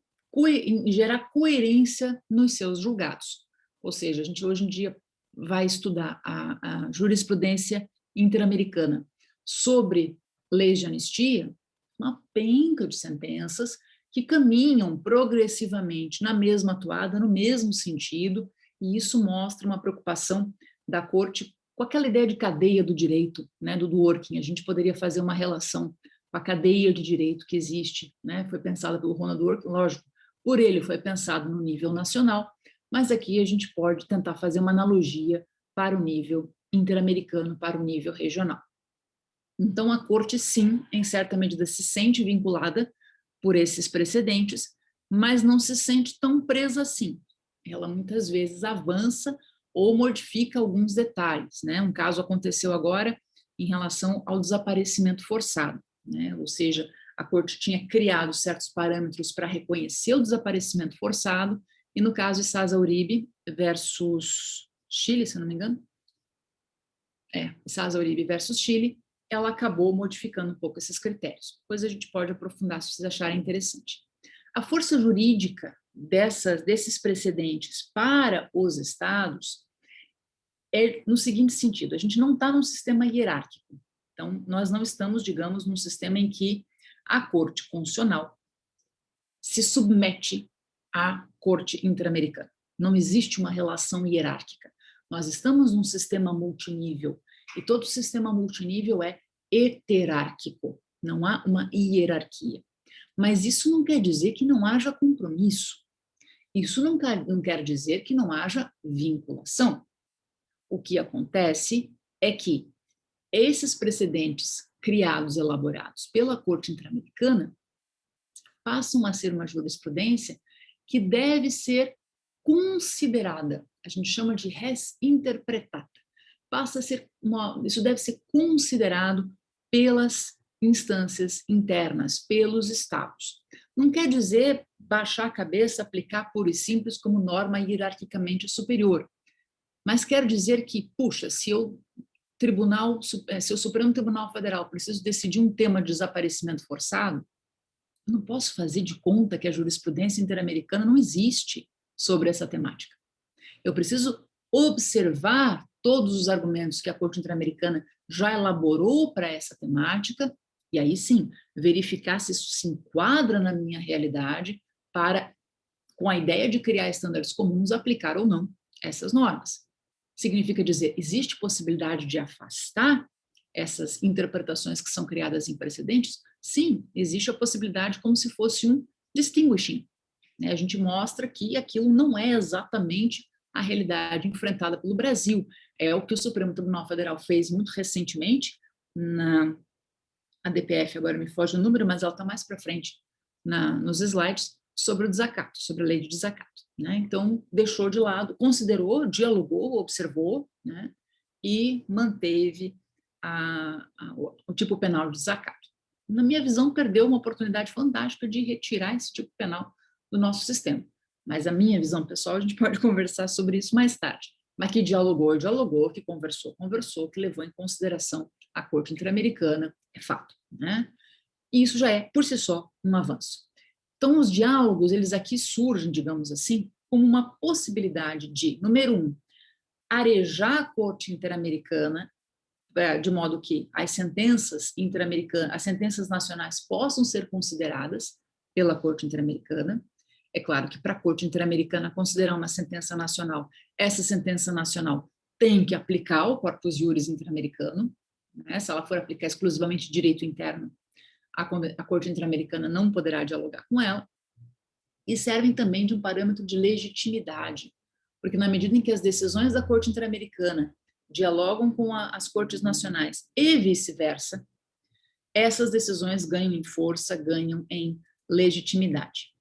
gerar coerência nos seus julgados. Ou seja, a gente hoje em dia vai estudar a jurisprudência interamericana sobre leis de anistia, uma penca de sentenças que caminham progressivamente na mesma atuada, no mesmo sentido, e isso mostra uma preocupação da Corte com aquela ideia de cadeia do direito, né, do Dworkin. A gente poderia fazer uma relação com a cadeia de direito que existe, né, foi pensada pelo Ronald Dworkin, lógico, por ele foi pensado no nível nacional, mas aqui a gente pode tentar fazer uma analogia para o nível interamericano, para o nível regional. Então, a Corte, sim, em certa medida, se sente vinculada por esses precedentes, mas não se sente tão presa assim. Ela muitas vezes avança ou modifica alguns detalhes, né? Um caso aconteceu agora em relação ao desaparecimento forçado, né? Ou seja, a Corte tinha criado certos parâmetros para reconhecer o desaparecimento forçado, e no caso de Isaza Uribe versus Chile, se não me engano, Isaza Uribe versus Chile, ela acabou modificando um pouco esses critérios. Depois a gente pode aprofundar se vocês acharem interessante. A força jurídica desses precedentes para os estados é no seguinte sentido: a gente não está num sistema hierárquico. Então, nós não estamos, digamos, num sistema em que a Corte Constitucional se submete à Corte Interamericana. Não existe uma relação hierárquica. Nós estamos num sistema multinível, e todo sistema multinível é heterárquico, não há uma hierarquia. Mas isso não quer dizer que não haja compromisso. Isso não quer dizer que não haja vinculação. O que acontece é que esses precedentes criados, elaborados pela Corte Interamericana, passam a ser uma jurisprudência que deve ser considerada, a gente chama de res interpretata, isso deve ser considerado pelas instâncias internas, pelos estados. Não quer dizer baixar a cabeça, aplicar puro e simples como norma hierarquicamente superior, mas quer dizer que, puxa, se o Supremo Tribunal Federal precisa decidir um tema de desaparecimento forçado, eu não posso fazer de conta que a jurisprudência interamericana não existe sobre essa temática. Eu preciso observar todos os argumentos que a Corte Interamericana já elaborou para essa temática, e aí sim, verificar se isso se enquadra na minha realidade para, com a ideia de criar estándares comuns, aplicar ou não essas normas. Significa dizer, existe possibilidade de afastar essas interpretações que são criadas em precedentes? Sim, existe a possibilidade como se fosse um distinguishing. A gente mostra que aquilo não é exatamente a realidade enfrentada pelo Brasil. É o que o Supremo Tribunal Federal fez muito recentemente, a DPF, agora me foge o número, mas ela está mais para frente nos slides, sobre o desacato, sobre a lei de desacato. Né? Então, deixou de lado, considerou, dialogou, observou, né? E manteve o tipo penal de desacato. na minha visão, perdeu uma oportunidade fantástica de retirar esse tipo penal do nosso sistema. Mas a minha visão pessoal, a gente pode conversar sobre isso mais tarde. Mas que dialogou, dialogou, que conversou, conversou, que levou em consideração a Corte Interamericana, é fato, né? E isso já é, por si só, um avanço. Então, os diálogos, eles aqui surgem, digamos assim, como uma possibilidade de, número um, arejar a Corte Interamericana, de modo que as sentenças interamericanas, as sentenças nacionais possam ser consideradas pela Corte Interamericana. É claro que para a Corte Interamericana considerar uma sentença nacional, essa sentença nacional tem que aplicar o corpus juris interamericano, né? Se ela for aplicar exclusivamente direito interno, a Corte Interamericana não poderá dialogar com ela, e servem também de um parâmetro de legitimidade, porque na medida em que as decisões da Corte Interamericana dialogam com as cortes nacionais e vice-versa, essas decisões ganham em força, ganham em legitimidade.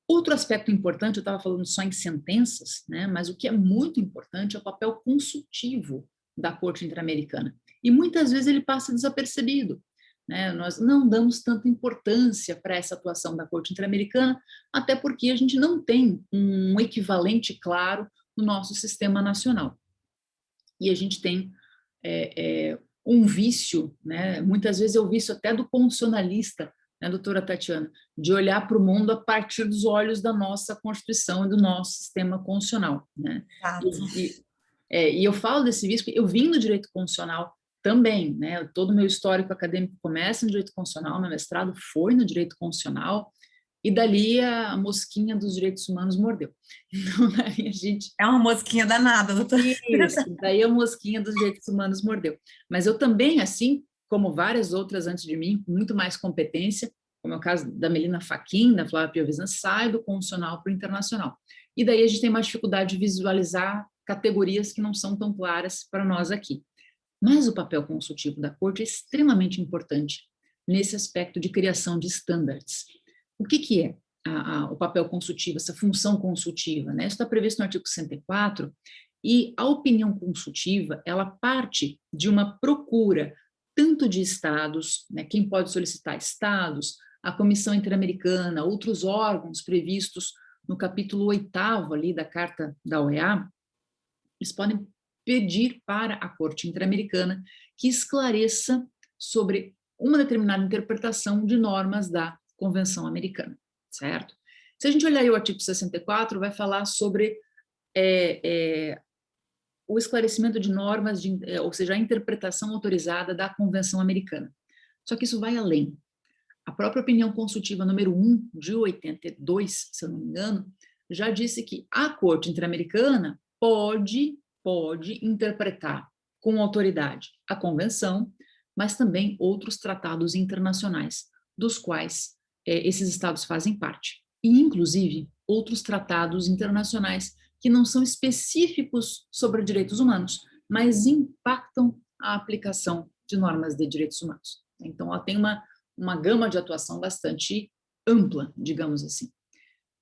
Outro aspecto importante, eu estava falando só em sentenças, né, mas o que é muito importante é o papel consultivo da Corte Interamericana. E muitas vezes ele passa desapercebido, né? Nós não damos tanta importância para essa atuação da Corte Interamericana, até porque a gente não tem um equivalente claro no nosso sistema nacional. E a gente tem um vício, né? Muitas vezes é o vício até do constitucionalista, né, doutora Tatiana, de olhar para o mundo a partir dos olhos da nossa Constituição e do nosso sistema constitucional, né? E eu falo desse vício, eu vim do direito constitucional também, né? Todo o meu histórico acadêmico começa no direito constitucional, meu mestrado foi no direito constitucional, e dali a mosquinha dos direitos humanos mordeu. Então, daí a gente... É uma mosquinha danada, doutora. Isso, daí a mosquinha dos direitos humanos mordeu. Mas eu também, assim como várias outras antes de mim, com muito mais competência, como é o caso da Melina Fachin, da Flávia Piovesan, sai do constitucional para o internacional. E daí a gente tem mais dificuldade de visualizar categorias que não são tão claras para nós aqui. Mas o papel consultivo da Corte é extremamente importante nesse aspecto de criação de standards. O que é o papel consultivo, essa função consultiva, né? Isso está previsto no artigo 64, e a opinião consultiva, ela parte de uma procura tanto de estados, né, quem pode solicitar estados, a Comissão Interamericana, outros órgãos previstos no capítulo 8º ali da Carta da OEA, eles podem pedir para a Corte Interamericana que esclareça sobre uma determinada interpretação de normas da Convenção Americana, certo? Se a gente olhar aí o artigo 64, vai falar sobre o esclarecimento de normas, ou seja, a interpretação autorizada da Convenção Americana. Só que isso vai além. A própria opinião consultiva número 1, de 82, se eu não me engano, já disse que a Corte Interamericana pode interpretar com autoridade a Convenção, mas também outros tratados internacionais, dos quais esses estados fazem parte, e inclusive outros tratados internacionais que não são específicos sobre direitos humanos, mas impactam a aplicação de normas de direitos humanos. Então, ela tem uma gama de atuação bastante ampla, digamos assim.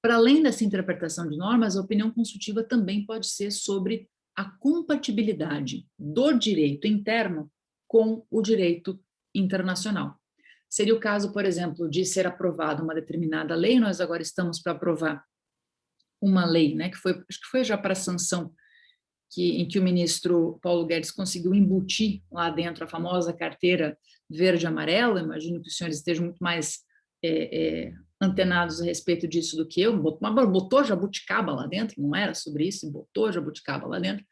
Para além dessa interpretação de normas, a opinião consultiva também pode ser sobre a compatibilidade do direito interno com o direito internacional. Seria o caso, por exemplo, de ser aprovada uma determinada lei, nós agora estamos para aprovar uma lei, né, acho que foi já para sanção, em que o ministro Paulo Guedes conseguiu embutir lá dentro a famosa carteira verde e amarela. Imagino que os senhores estejam muito mais antenados a respeito disso do que eu. Botou jabuticaba lá dentro, não era sobre isso, botou jabuticaba lá dentro,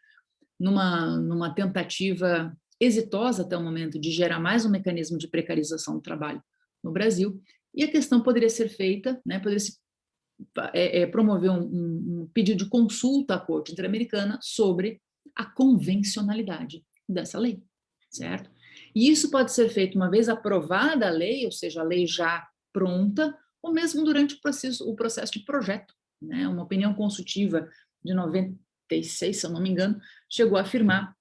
numa tentativa exitosa até o momento de gerar mais um mecanismo de precarização do trabalho no Brasil. E a questão poderia ser feita, né, poderia se promover um pedido de consulta à Corte Interamericana sobre a convencionalidade dessa lei, certo? E isso pode ser feito uma vez aprovada a lei, ou seja, a lei já pronta, ou mesmo durante o processo de projeto, né? Uma opinião consultiva de 96, se eu não me engano, chegou a afirmar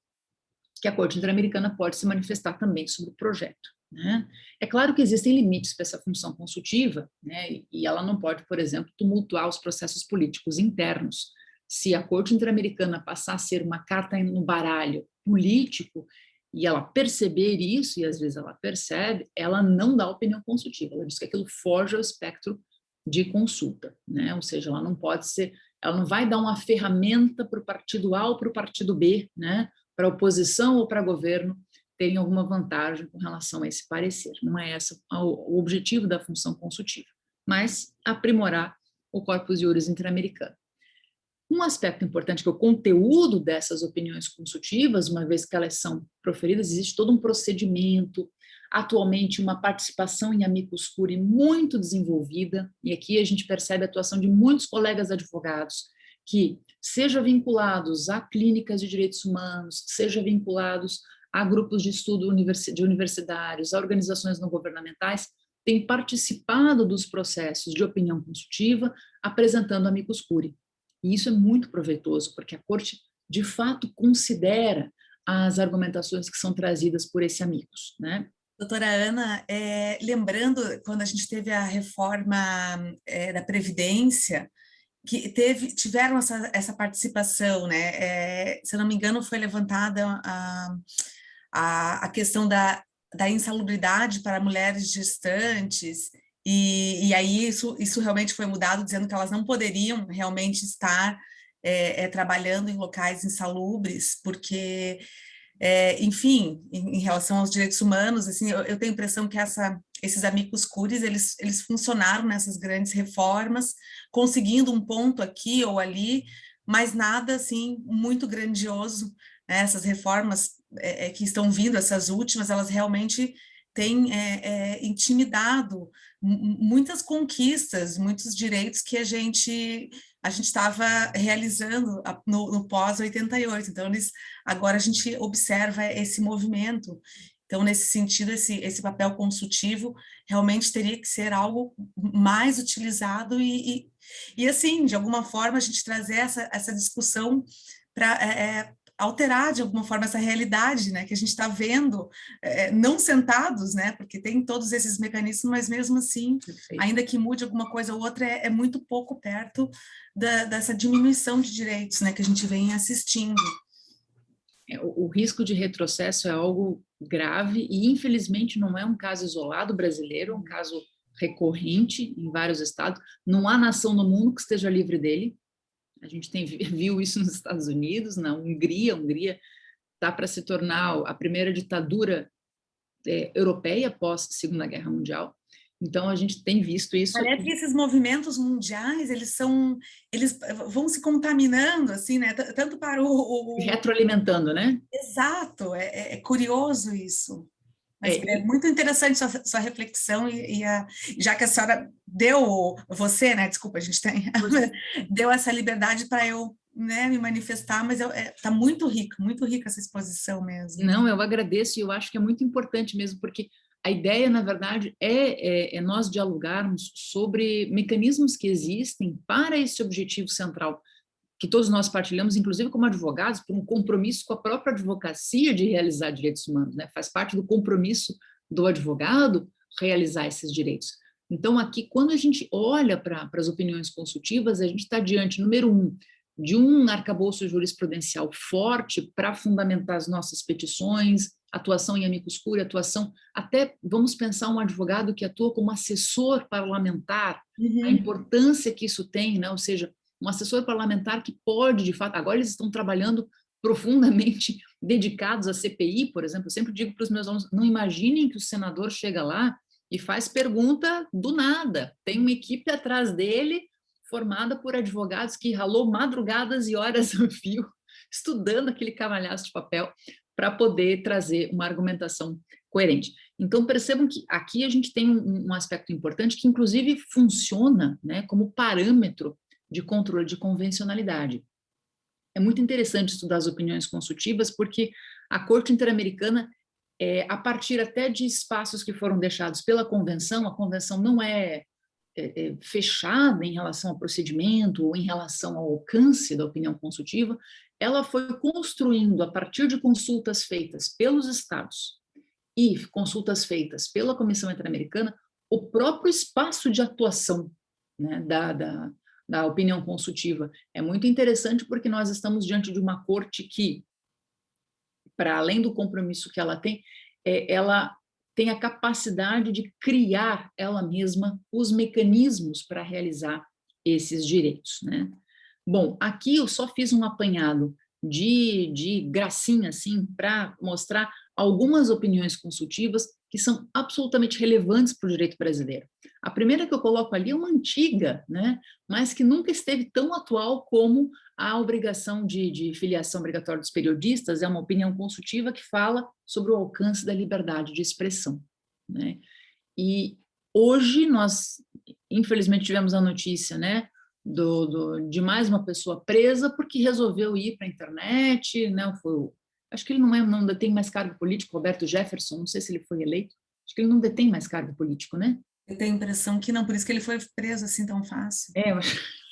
que a Corte Interamericana pode se manifestar também sobre o projeto, né? É claro que existem limites para essa função consultiva, né? E ela não pode, por exemplo, tumultuar os processos políticos internos. Se a Corte Interamericana passar a ser uma carta no baralho político, e ela perceber isso, e às vezes ela percebe, ela não dá opinião consultiva, ela diz que aquilo foge ao espectro de consulta, né? Ou seja, ela não pode ser, ela não vai dar uma ferramenta para o partido A ou para o partido B, né? Para oposição ou para governo terem alguma vantagem com relação a esse parecer. Não é esse o objetivo da função consultiva, mas aprimorar o corpus iuris interamericano. Um aspecto importante que é o conteúdo dessas opiniões consultivas, uma vez que elas são proferidas, existe todo um procedimento, atualmente uma participação em amicus curiae muito desenvolvida, e aqui a gente percebe a atuação de muitos colegas advogados que, seja vinculados a clínicas de direitos humanos, seja vinculados a grupos de estudo de universitários, a organizações não governamentais, têm participado dos processos de opinião consultiva, apresentando amicus curiae. E isso é muito proveitoso, porque a Corte, de fato, considera as argumentações que são trazidas por esse amicus, né? Doutora Ana, lembrando quando a gente teve a reforma da Previdência, que tiveram essa participação, né? Se eu não me engano, foi levantada a questão da insalubridade para mulheres gestantes, e aí isso realmente foi mudado, dizendo que elas não poderiam realmente estar trabalhando em locais insalubres, porque, enfim, em relação aos direitos humanos, assim, eu tenho a impressão que esses amicus curiae, eles funcionaram nessas grandes reformas, conseguindo um ponto aqui ou ali, mas nada assim muito grandioso, né? Essas reformas que estão vindo, essas últimas, elas realmente têm intimidado muitas conquistas, muitos direitos que a gente estava realizando no pós-88. Então, agora a gente observa esse movimento. Então, nesse sentido, esse papel consultivo realmente teria que ser algo mais utilizado e assim, de alguma forma, a gente trazer essa discussão para alterar, de alguma forma, essa realidade, né, que a gente está vendo, não sentados, né, porque tem todos esses mecanismos, mas mesmo assim, Perfeito. ainda que mude alguma coisa ou outra, é muito pouco perto dessa diminuição de direitos, né, que a gente vem assistindo. O risco de retrocesso é algo grave e, infelizmente, não é um caso isolado brasileiro, é um caso recorrente em vários estados. Não há nação no mundo que esteja livre dele. A gente viu isso nos Estados Unidos, na Hungria. A Hungria está para se tornar a primeira ditadura europeia pós Segunda Guerra Mundial. Então, a gente tem visto isso. Parece que esses movimentos mundiais, eles vão se contaminando, assim, né? Tanto para retroalimentando, né? Exato, é curioso isso. Mas é muito interessante sua reflexão, já que a senhora você, né? Desculpa, a gente deu essa liberdade para eu, né, me manifestar, mas está muito rica essa exposição mesmo. Não, eu agradeço e eu acho que é muito importante mesmo, porque a ideia, na verdade, é nós dialogarmos sobre mecanismos que existem para esse objetivo central, que todos nós partilhamos, inclusive como advogados, por um compromisso com a própria advocacia de realizar direitos humanos, né? Faz parte do compromisso do advogado realizar esses direitos. Então, aqui, quando a gente olha para as opiniões consultivas, a gente está diante, número 1, de um arcabouço jurisprudencial forte para fundamentar as nossas petições, atuação em amicus curiae, atuação, até vamos pensar um advogado que atua como assessor parlamentar, a importância que isso tem, né? Ou seja, um assessor parlamentar que pode, de fato, agora eles estão trabalhando profundamente dedicados à CPI, por exemplo. Eu sempre digo para os meus alunos, não imaginem que o senador chega lá e faz pergunta do nada. Tem uma equipe atrás dele, formada por advogados que ralou madrugadas e horas a fio, estudando aquele cavalhaço de papel para poder trazer uma argumentação coerente. Então, percebam que aqui a gente tem um aspecto importante que, inclusive, funciona, né, como parâmetro de controle de convencionalidade. É muito interessante estudar as opiniões consultivas, porque a Corte Interamericana, a partir até de espaços que foram deixados pela Convenção, a Convenção não é fechada em relação ao procedimento ou em relação ao alcance da opinião consultiva, ela foi construindo, a partir de consultas feitas pelos estados e consultas feitas pela Comissão Interamericana, o próprio espaço de atuação, né, da opinião consultiva. É muito interessante porque nós estamos diante de uma corte que para além do compromisso que ela tem a capacidade de criar ela mesma os mecanismos para realizar esses direitos, né? Bom, aqui eu só fiz um apanhado de gracinha, assim, para mostrar algumas opiniões consultivas que são absolutamente relevantes para o direito brasileiro. A primeira que eu coloco ali é uma antiga, né, mas que nunca esteve tão atual como a obrigação de filiação obrigatória dos periodistas, é uma opinião consultiva que fala sobre o alcance da liberdade de expressão, né? E hoje nós, infelizmente, tivemos a notícia, né, de mais uma pessoa presa porque resolveu ir para a internet, né? Acho que ele não detém mais cargo político, Roberto Jefferson, não sei se ele foi eleito, acho que ele não detém mais cargo político, né? Eu tenho a impressão que não, por isso que ele foi preso assim tão fácil. É,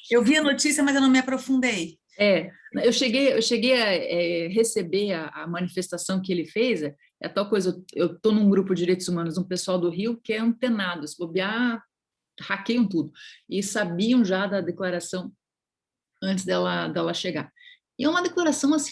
Eu vi a notícia, mas eu não me aprofundei. eu cheguei a receber a manifestação que ele fez, é a tal coisa, eu estou num grupo de direitos humanos, um pessoal do Rio que é antenado, se bobear, hackeiam tudo, e sabiam já da declaração antes dela chegar. E é uma declaração assim,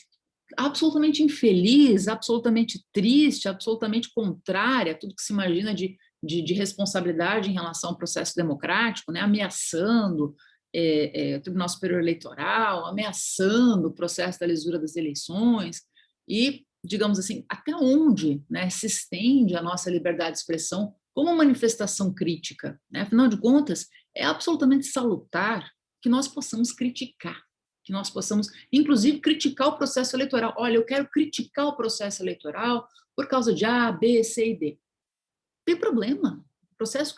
absolutamente infeliz, absolutamente triste, absolutamente contrária a tudo que se imagina de responsabilidade em relação ao processo democrático, né? Ameaçando o Tribunal Superior Eleitoral, ameaçando o processo da lisura das eleições e, digamos assim, até onde, né, se estende a nossa liberdade de expressão como manifestação crítica, né? Afinal de contas, é absolutamente salutar que nós possamos criticar, que nós possamos, inclusive, criticar o processo eleitoral. Olha, eu quero criticar o processo eleitoral por causa de A, B, C e D. Não tem problema. O processo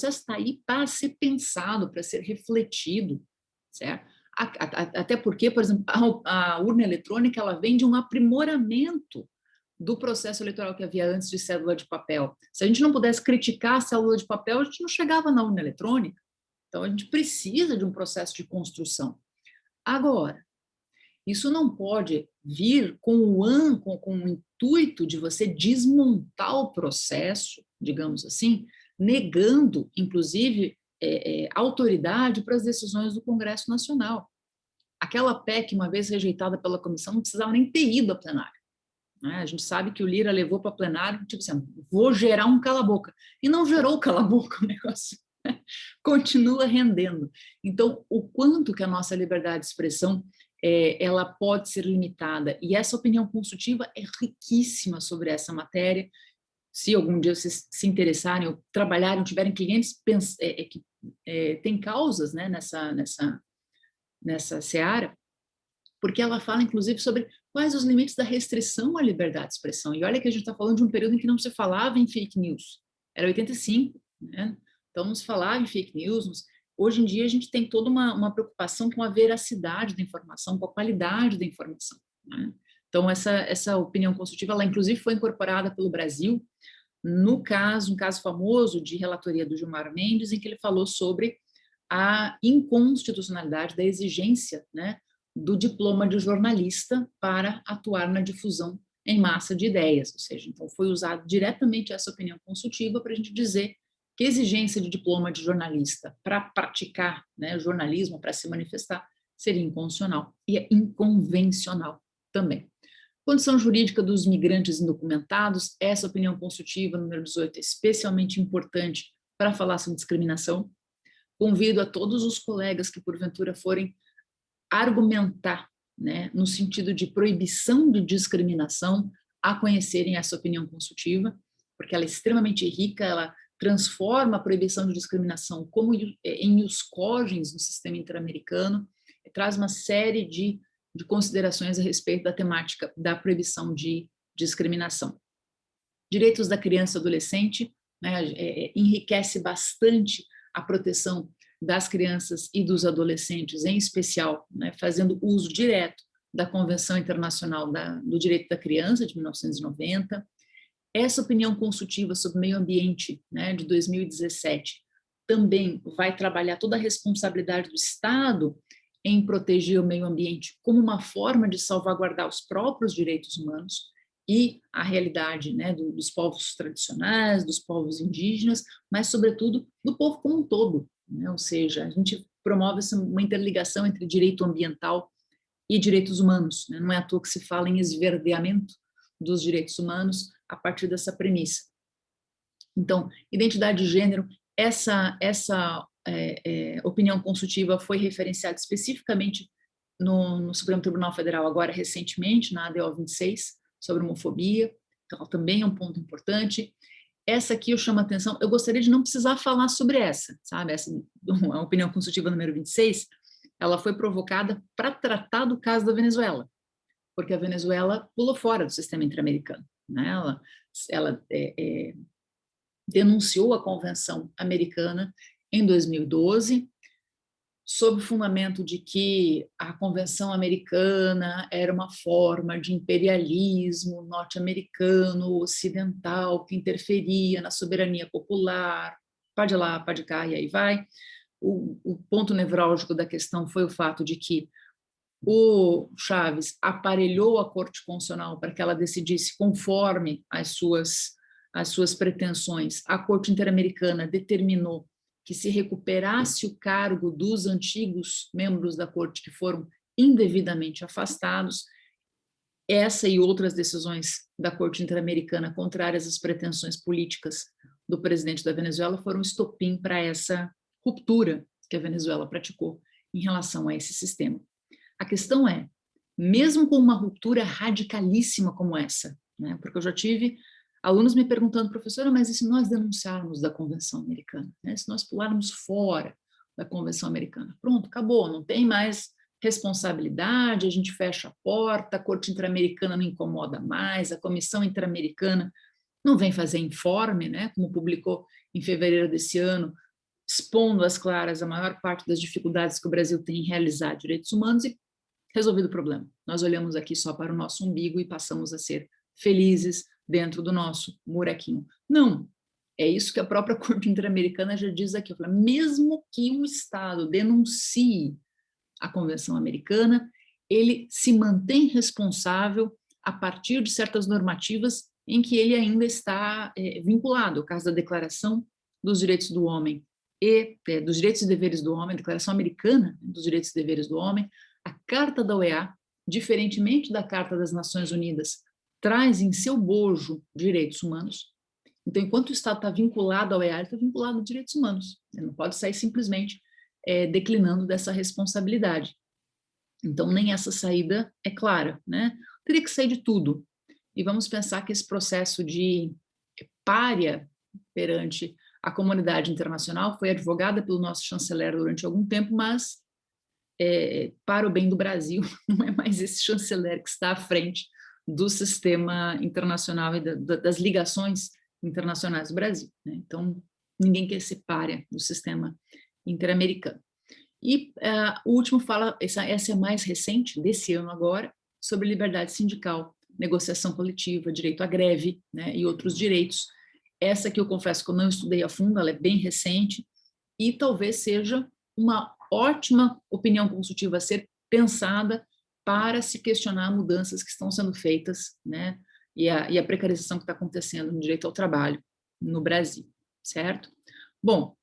está aí para ser pensado, para ser refletido, certo? Até porque, por exemplo, a urna eletrônica ela vem de um aprimoramento do processo eleitoral que havia antes de cédula de papel. Se a gente não pudesse criticar a cédula de papel, a gente não chegava na urna eletrônica. Então, a gente precisa de um processo de construção. Agora, isso não pode vir com o intuito de você desmontar o processo, digamos assim, negando, inclusive, autoridade para as decisões do Congresso Nacional. Aquela PEC, uma vez rejeitada pela comissão, não precisava nem ter ido a plenário, né? A gente sabe que o Lira levou para plenário, tipo assim, vou gerar um cala-boca. E não gerou cala-boca o negócio. Continua rendendo. Então, o quanto que a nossa liberdade de expressão ela pode ser limitada, e essa opinião consultiva é riquíssima sobre essa matéria. Se algum dia vocês se interessarem ou trabalharem, tiverem clientes que têm causas, né, nessa seara, porque ela fala, inclusive, sobre quais os limites da restrição à liberdade de expressão. E olha que a gente está falando de um período em que não se falava em fake news. Era 85, né? Então, não se falava em fake news. Hoje em dia, a gente tem toda uma preocupação com a veracidade da informação, com a qualidade da informação, né? Então, essa opinião consultiva, ela inclusive foi incorporada pelo Brasil, no caso, um caso famoso de relatoria do Gilmar Mendes, em que ele falou sobre a inconstitucionalidade da exigência, né, do diploma de jornalista para atuar na difusão em massa de ideias, ou seja, então foi usado diretamente essa opinião consultiva para a gente dizer que a exigência de diploma de jornalista para praticar, né, jornalismo, para se manifestar, seria inconstitucional e é inconvencional também. Condição jurídica dos migrantes indocumentados, essa opinião consultiva, número 18, é especialmente importante para falar sobre discriminação. Convido a todos os colegas que, porventura, forem argumentar, né, no sentido de proibição de discriminação, a conhecerem essa opinião consultiva, porque ela é extremamente rica, ela transforma a proibição de discriminação como em ius cogens no sistema interamericano, traz uma série de considerações a respeito da temática da proibição de discriminação. Direitos da criança e adolescente, né, enriquece bastante a proteção das crianças e dos adolescentes, em especial, né, fazendo uso direto da Convenção Internacional do Direito da Criança, de 1990. Essa opinião consultiva sobre meio ambiente, né, de 2017, também vai trabalhar toda a responsabilidade do Estado em proteger o meio ambiente como uma forma de salvaguardar os próprios direitos humanos e a realidade, né, dos povos tradicionais, dos povos indígenas, mas, sobretudo, do povo como um todo, né? Ou seja, a gente promove uma interligação entre direito ambiental e direitos humanos, né? Não é à toa que se fala em esverdeamento, dos direitos humanos a partir dessa premissa. Então, identidade de gênero, essa opinião consultiva foi referenciada especificamente no Supremo Tribunal Federal agora recentemente, na ADO 26, sobre homofobia, então também é um ponto importante. Essa aqui eu chamo a atenção, eu gostaria de não precisar falar sobre essa, sabe? Essa, a opinião consultiva número 26, ela foi provocada para tratar do caso da Venezuela, porque a Venezuela pulou fora do sistema interamericano, né? Ela denunciou a Convenção Americana em 2012, sob o fundamento de que a Convenção Americana era uma forma de imperialismo norte-americano, ocidental, que interferia na soberania popular, pode ir lá, pode cá, e aí vai. O ponto nevrálgico da questão foi o fato de que o Chaves aparelhou a Corte Constitucional para que ela decidisse conforme as suas pretensões. A Corte Interamericana determinou que se recuperasse o cargo dos antigos membros da Corte que foram indevidamente afastados. Essa e outras decisões da Corte Interamericana contrárias às pretensões políticas do presidente da Venezuela foram estopim para essa ruptura que a Venezuela praticou em relação a esse sistema. A questão é, mesmo com uma ruptura radicalíssima como essa, né, porque eu já tive alunos me perguntando, professora, mas e se nós denunciarmos da Convenção Americana? Né? Se nós pularmos fora da Convenção Americana? Pronto, acabou, não tem mais responsabilidade, a gente fecha a porta, a Corte Interamericana não incomoda mais, a Comissão Interamericana não vem fazer informe, né, como publicou em fevereiro desse ano, expondo às claras a maior parte das dificuldades que o Brasil tem em realizar direitos humanos e resolvido o problema. Nós olhamos aqui só para o nosso umbigo e passamos a ser felizes dentro do nosso buraquinho. Não, é isso que a própria Corte Interamericana já diz aqui. Falo, mesmo que um Estado denuncie a Convenção Americana, ele se mantém responsável a partir de certas normativas em que ele ainda está vinculado. O caso da Declaração dos Direitos do Homem e dos Direitos e Deveres do Homem, a Declaração Americana dos Direitos e Deveres do Homem, a Carta da OEA, diferentemente da Carta das Nações Unidas, traz em seu bojo direitos humanos. Então, enquanto o Estado está vinculado ao EA, ele está vinculado aos direitos humanos. Ele não pode sair simplesmente declinando dessa responsabilidade. Então, nem essa saída é clara, né? Teria que sair de tudo. E vamos pensar que esse processo de pária perante a comunidade internacional foi advogada pelo nosso chanceler durante algum tempo, mas para o bem do Brasil, não é mais esse chanceler que está à frente do sistema internacional e das ligações internacionais do Brasil, né? Então, ninguém quer ser pária do sistema interamericano. E o último fala, essa é mais recente, desse ano agora, sobre liberdade sindical, negociação coletiva, direito à greve, né, e outros direitos. Essa que eu confesso que eu não estudei a fundo, ela é bem recente, e talvez seja uma ótima opinião consultiva a ser pensada para se questionar mudanças que estão sendo feitas, né, e a precarização que está acontecendo no direito ao trabalho no Brasil, certo? Bom,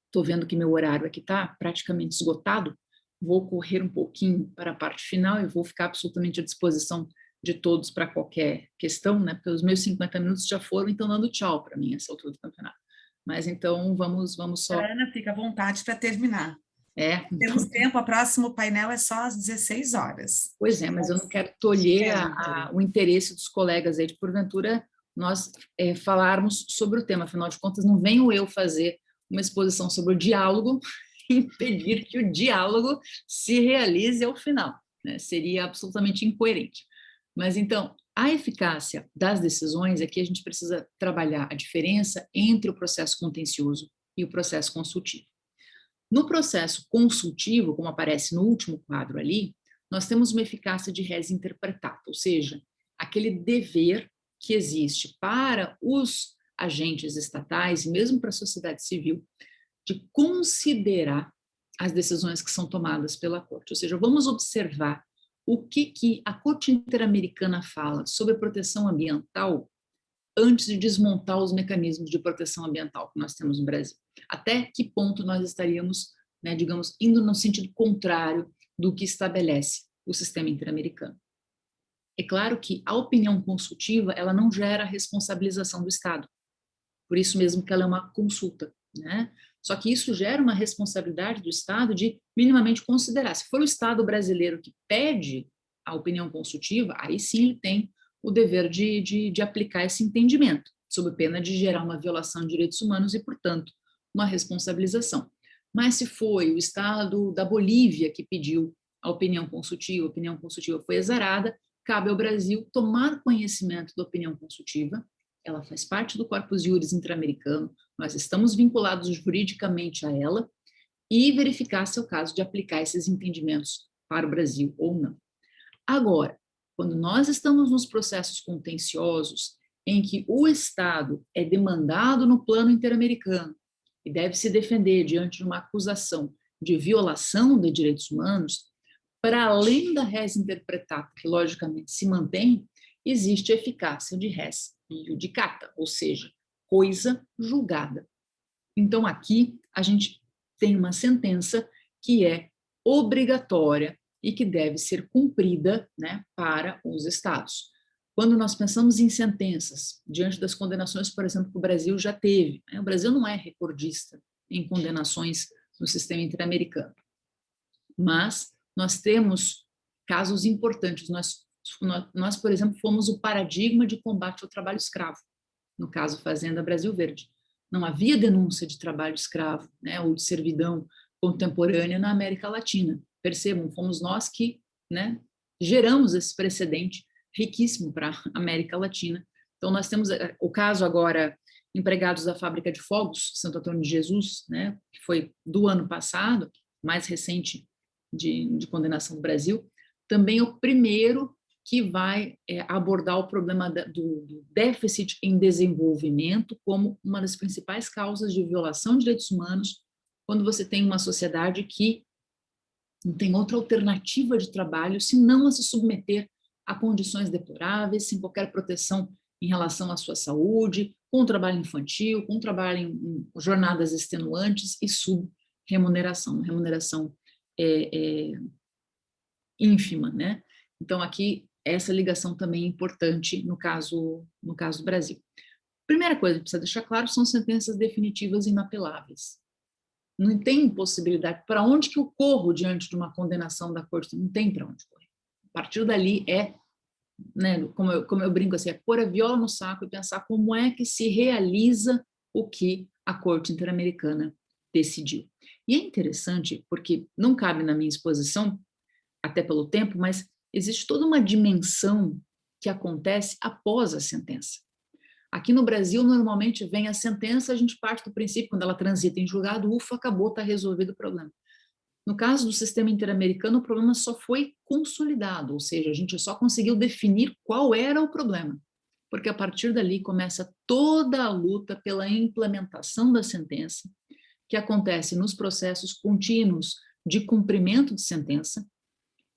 estou vendo que meu horário aqui está praticamente esgotado, vou correr um pouquinho para a parte final e vou ficar absolutamente à disposição de todos para qualquer questão, né, porque os meus 50 minutos já foram, então dando tchau para mim essa altura do campeonato. Mas então vamos só... Ana, fica à vontade para terminar. Temos então... tempo, o próximo painel é só às 16 horas. Pois é, mas eu não quero tolher o interesse dos colegas aí de, porventura, nós falarmos sobre o tema. Afinal de contas, não venho eu fazer uma exposição sobre o diálogo e impedir que o diálogo se realize ao final, né? Seria absolutamente incoerente. Mas, então, a eficácia das decisões, aqui a gente precisa trabalhar a diferença entre o processo contencioso e o processo consultivo. No processo consultivo, como aparece no último quadro ali, nós temos uma eficácia de res interpretata, ou seja, aquele dever que existe para os agentes estatais e mesmo para a sociedade civil de considerar as decisões que são tomadas pela Corte. Ou seja, vamos observar o que a Corte Interamericana fala sobre a proteção ambiental antes de desmontar os mecanismos de proteção ambiental que nós temos no Brasil. Até que ponto nós estaríamos, né, digamos, indo no sentido contrário do que estabelece o sistema interamericano. É claro que a opinião consultiva, ela não gera responsabilização do Estado, por isso mesmo que ela é uma consulta, né? Só que isso gera uma responsabilidade do Estado de minimamente considerar. Se for o Estado brasileiro que pede a opinião consultiva, aí sim ele tem o dever de aplicar esse entendimento, sob pena de gerar uma violação de direitos humanos e, portanto, uma responsabilização. Mas se foi o Estado da Bolívia que pediu a opinião consultiva foi exarada, cabe ao Brasil tomar conhecimento da opinião consultiva, ela faz parte do corpus juris interamericano, nós estamos vinculados juridicamente a ela, e verificar se é o caso de aplicar esses entendimentos para o Brasil ou não. Agora, quando nós estamos nos processos contenciosos, em que o Estado é demandado no plano interamericano e deve se defender diante de uma acusação de violação de direitos humanos, para além da res interpretata, que logicamente se mantém, existe a eficácia de res iudicata, ou seja, coisa julgada. Então, aqui a gente tem uma sentença que é obrigatória e que deve ser cumprida, né, para os estados. Quando nós pensamos em sentenças, diante das condenações, por exemplo, que o Brasil já teve, né, o Brasil não é recordista em condenações no sistema interamericano, mas nós temos casos importantes. Nós, por exemplo, fomos o paradigma de combate ao trabalho escravo, no caso Fazenda Brasil Verde. Não havia denúncia de trabalho escravo, né, ou de servidão contemporânea na América Latina. Percebam, fomos nós que, né, geramos esse precedente riquíssimo para a América Latina. Então, nós temos o caso agora, empregados da fábrica de fogos, Santo Antônio de Jesus, né, que foi do ano passado, mais recente de condenação do Brasil, também é o primeiro que vai abordar o problema do déficit em desenvolvimento como uma das principais causas de violação de direitos humanos, quando você tem uma sociedade que não tem outra alternativa de trabalho senão a se submeter a condições deploráveis, sem qualquer proteção em relação à sua saúde, com trabalho infantil, com trabalho em jornadas extenuantes e subremuneração, remuneração ínfima, né? Então, aqui, essa ligação também é importante no caso do Brasil. Primeira coisa que precisa deixar claro são sentenças definitivas e inapeláveis. Não tem possibilidade, para onde que eu corro diante de uma condenação da corte? Não tem para onde correr. A partir dali né, como eu brinco assim, é pôr a viola no saco e pensar como é que se realiza o que a Corte Interamericana decidiu. E é interessante, porque não cabe na minha exposição, até pelo tempo, mas existe toda uma dimensão que acontece após a sentença. Aqui no Brasil, normalmente vem a sentença, a gente parte do princípio, quando ela transita em julgado, ufa, acabou, está resolvido o problema. No caso do sistema interamericano, o problema só foi consolidado, ou seja, a gente só conseguiu definir qual era o problema, porque a partir dali começa toda a luta pela implementação da sentença, que acontece nos processos contínuos de cumprimento de sentença,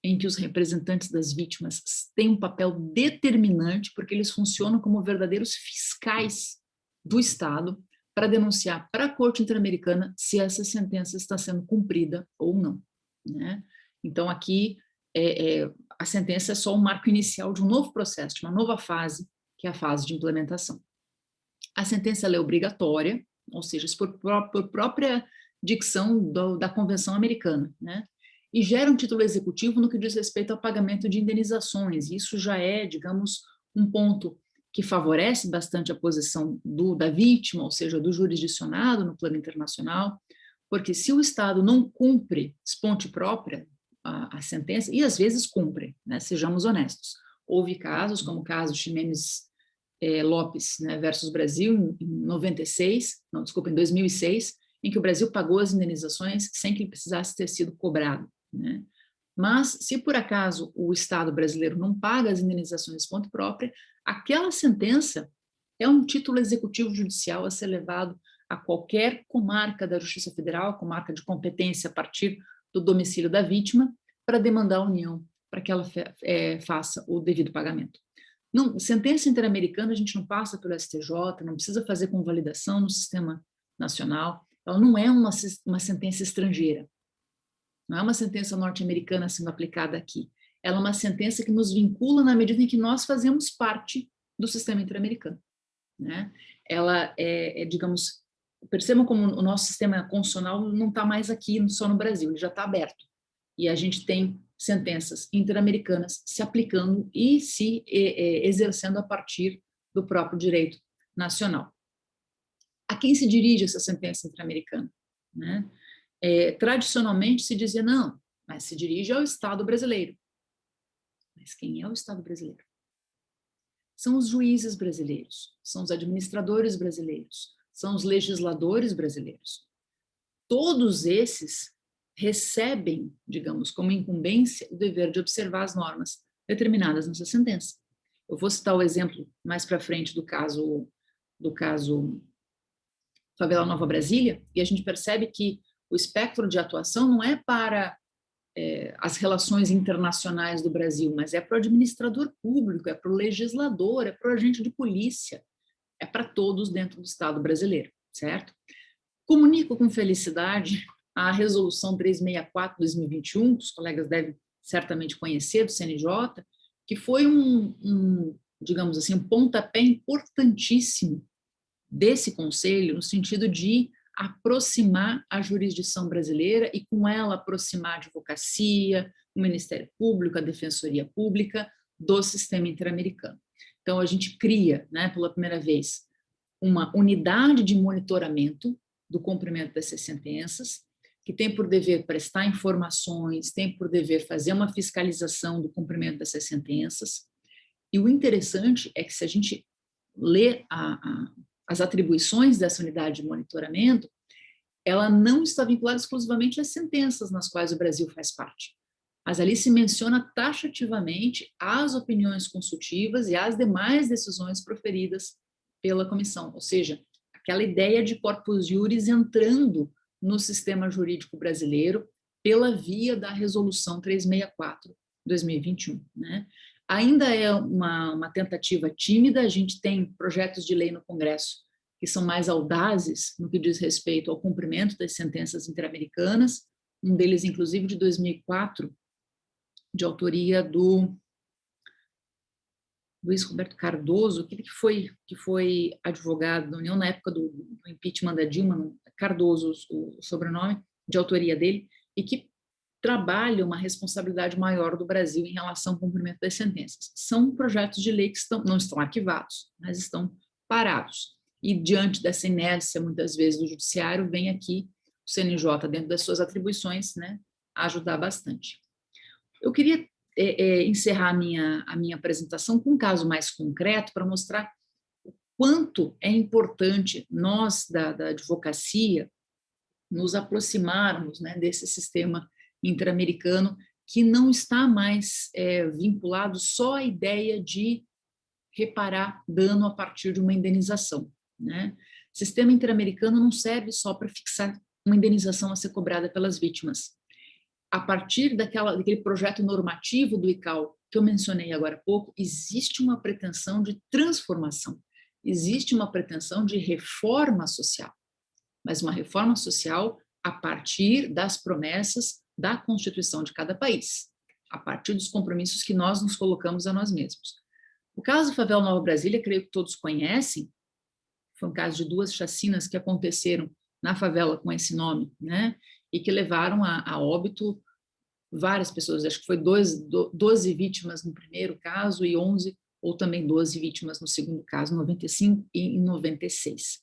em que os representantes das vítimas têm um papel determinante, porque eles funcionam como verdadeiros fiscais do Estado para denunciar para a Corte Interamericana se essa sentença está sendo cumprida ou não, né? Então, aqui, a sentença é só um marco inicial de um novo processo, de uma nova fase, que é a fase de implementação. A sentença é obrigatória, ou seja, por própria dicção da Convenção Americana, né? E gera um título executivo no que diz respeito ao pagamento de indenizações. Isso já é, digamos, um ponto que favorece bastante a posição da vítima, ou seja, do jurisdicionado no plano internacional, porque se o Estado não cumpre esponte própria a sentença, e às vezes cumpre, né, sejamos honestos. Houve casos, como o caso Ximenes Lopes, né, versus Brasil, em 2006, em que o Brasil pagou as indenizações sem que precisasse ter sido cobrado, né? Mas, se por acaso o Estado brasileiro não paga as indenizações de ponto própria, aquela sentença é um título executivo judicial a ser levado a qualquer comarca da Justiça Federal, comarca de competência a partir do domicílio da vítima, para demandar a União, para que ela faça o devido pagamento. Não, sentença interamericana a gente não passa pelo STJ, não precisa fazer convalidação no sistema nacional, ela não é uma sentença estrangeira. Não é uma sentença norte-americana sendo aplicada aqui. ela é uma sentença que nos vincula na medida em que nós fazemos parte do sistema interamericano, né? Ela digamos, percebam como o nosso sistema constitucional não está mais aqui só no Brasil, ele já está aberto. E a gente tem sentenças interamericanas se aplicando e se exercendo a partir do próprio direito nacional. A quem se dirige essa sentença interamericana, né? Tradicionalmente se dizia, não, mas se dirige ao Estado brasileiro. Mas quem é o Estado brasileiro? São os juízes brasileiros, são os administradores brasileiros, são os legisladores brasileiros. Todos esses recebem, digamos, como incumbência, o dever de observar as normas determinadas nessa sentença. Eu vou citar o exemplo mais para frente do caso Favela Nova Brasília, e a gente percebe que o espectro de atuação não é para as relações internacionais do Brasil, mas é para o administrador público, é para o legislador, é para o agente de polícia, é para todos dentro do Estado brasileiro, certo? Comunico com felicidade a resolução 364/2021, que os colegas devem certamente conhecer, do CNJ, que foi digamos assim, um pontapé importantíssimo desse conselho, no sentido de aproximar a jurisdição brasileira e, com ela, aproximar a advocacia, o Ministério Público, a Defensoria Pública, do sistema interamericano. Então, a gente cria, né, pela primeira vez, uma unidade de monitoramento do cumprimento dessas sentenças, que tem por dever prestar informações, tem por dever fazer uma fiscalização do cumprimento dessas sentenças. E o interessante é que, se a gente lê as atribuições dessa unidade de monitoramento, ela não está vinculada exclusivamente às sentenças nas quais o Brasil faz parte, mas ali se menciona taxativamente as opiniões consultivas e as demais decisões proferidas pela comissão, ou seja, aquela ideia de corpus juris entrando no sistema jurídico brasileiro pela via da resolução 364/2021, né? Ainda é uma tentativa tímida, a gente tem projetos de lei no Congresso que são mais audazes no que diz respeito ao cumprimento das sentenças interamericanas, um deles, inclusive, de 2004, de autoria do Luiz Roberto Cardoso, aquele que foi advogado da União na época do impeachment da Dilma, Cardoso, o sobrenome, de autoria dele, e que trabalha uma responsabilidade maior do Brasil em relação ao cumprimento das sentenças. São projetos de lei que não estão arquivados, mas estão parados. E, diante dessa inércia, muitas vezes, do judiciário, vem aqui o CNJ, dentro das suas atribuições, né, ajudar bastante. Eu queria encerrar a minha apresentação com um caso mais concreto para mostrar o quanto é importante nós, da advocacia, nos aproximarmos, né, desse sistema interamericano que não está mais vinculado só à ideia de reparar dano a partir de uma indenização, né? O sistema interamericano não serve só para fixar uma indenização a ser cobrada pelas vítimas. A partir daquele projeto normativo do ICAO, que eu mencionei agora há pouco, existe uma pretensão de transformação, existe uma pretensão de reforma social, mas uma reforma social a partir das promessas da Constituição de cada país, a partir dos compromissos que nós nos colocamos a nós mesmos. O caso do Favela Nova Brasília, creio que todos conhecem, foi um caso de 2 chacinas que aconteceram na favela com esse nome, né, e que levaram a óbito várias pessoas, acho que foi 12 vítimas no primeiro caso e 11 ou também 12 vítimas no segundo caso, em 95 e em 96.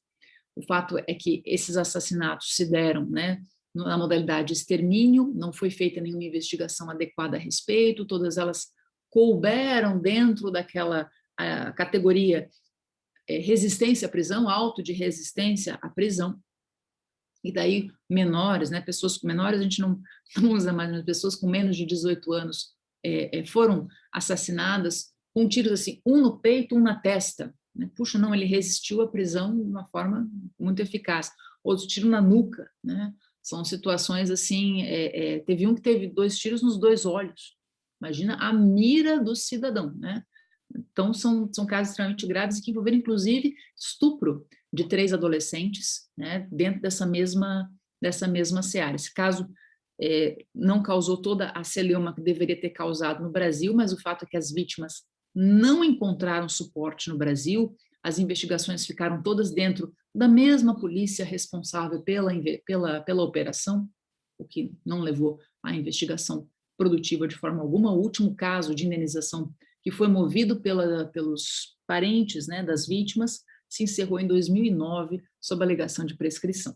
O fato é que esses assassinatos se deram, né, na modalidade extermínio, não foi feita nenhuma investigação adequada a respeito, todas elas couberam dentro daquela categoria resistência à prisão, auto de resistência à prisão, e daí menores, né, pessoas com menores a gente não usa mais, mas pessoas com menos de 18 anos foram assassinadas com tiros assim, um no peito, um na testa, né? Puxa, não, ele resistiu à prisão de uma forma muito eficaz, outro tiro na nuca, né? São situações assim, teve um que teve 2 tiros nos 2 olhos, imagina a mira do cidadão, né? Então, são casos extremamente graves e que envolveram, inclusive, estupro de 3 adolescentes, né, dentro dessa mesma seara. Esse caso não causou toda a celeuma que deveria ter causado no Brasil, mas o fato é que as vítimas não encontraram suporte no Brasil, as investigações ficaram todas dentro da mesma polícia responsável pela operação, o que não levou à investigação produtiva de forma alguma. O último caso de indenização que foi movido pelos parentes, né, das vítimas se encerrou em 2009 sob a alegação de prescrição.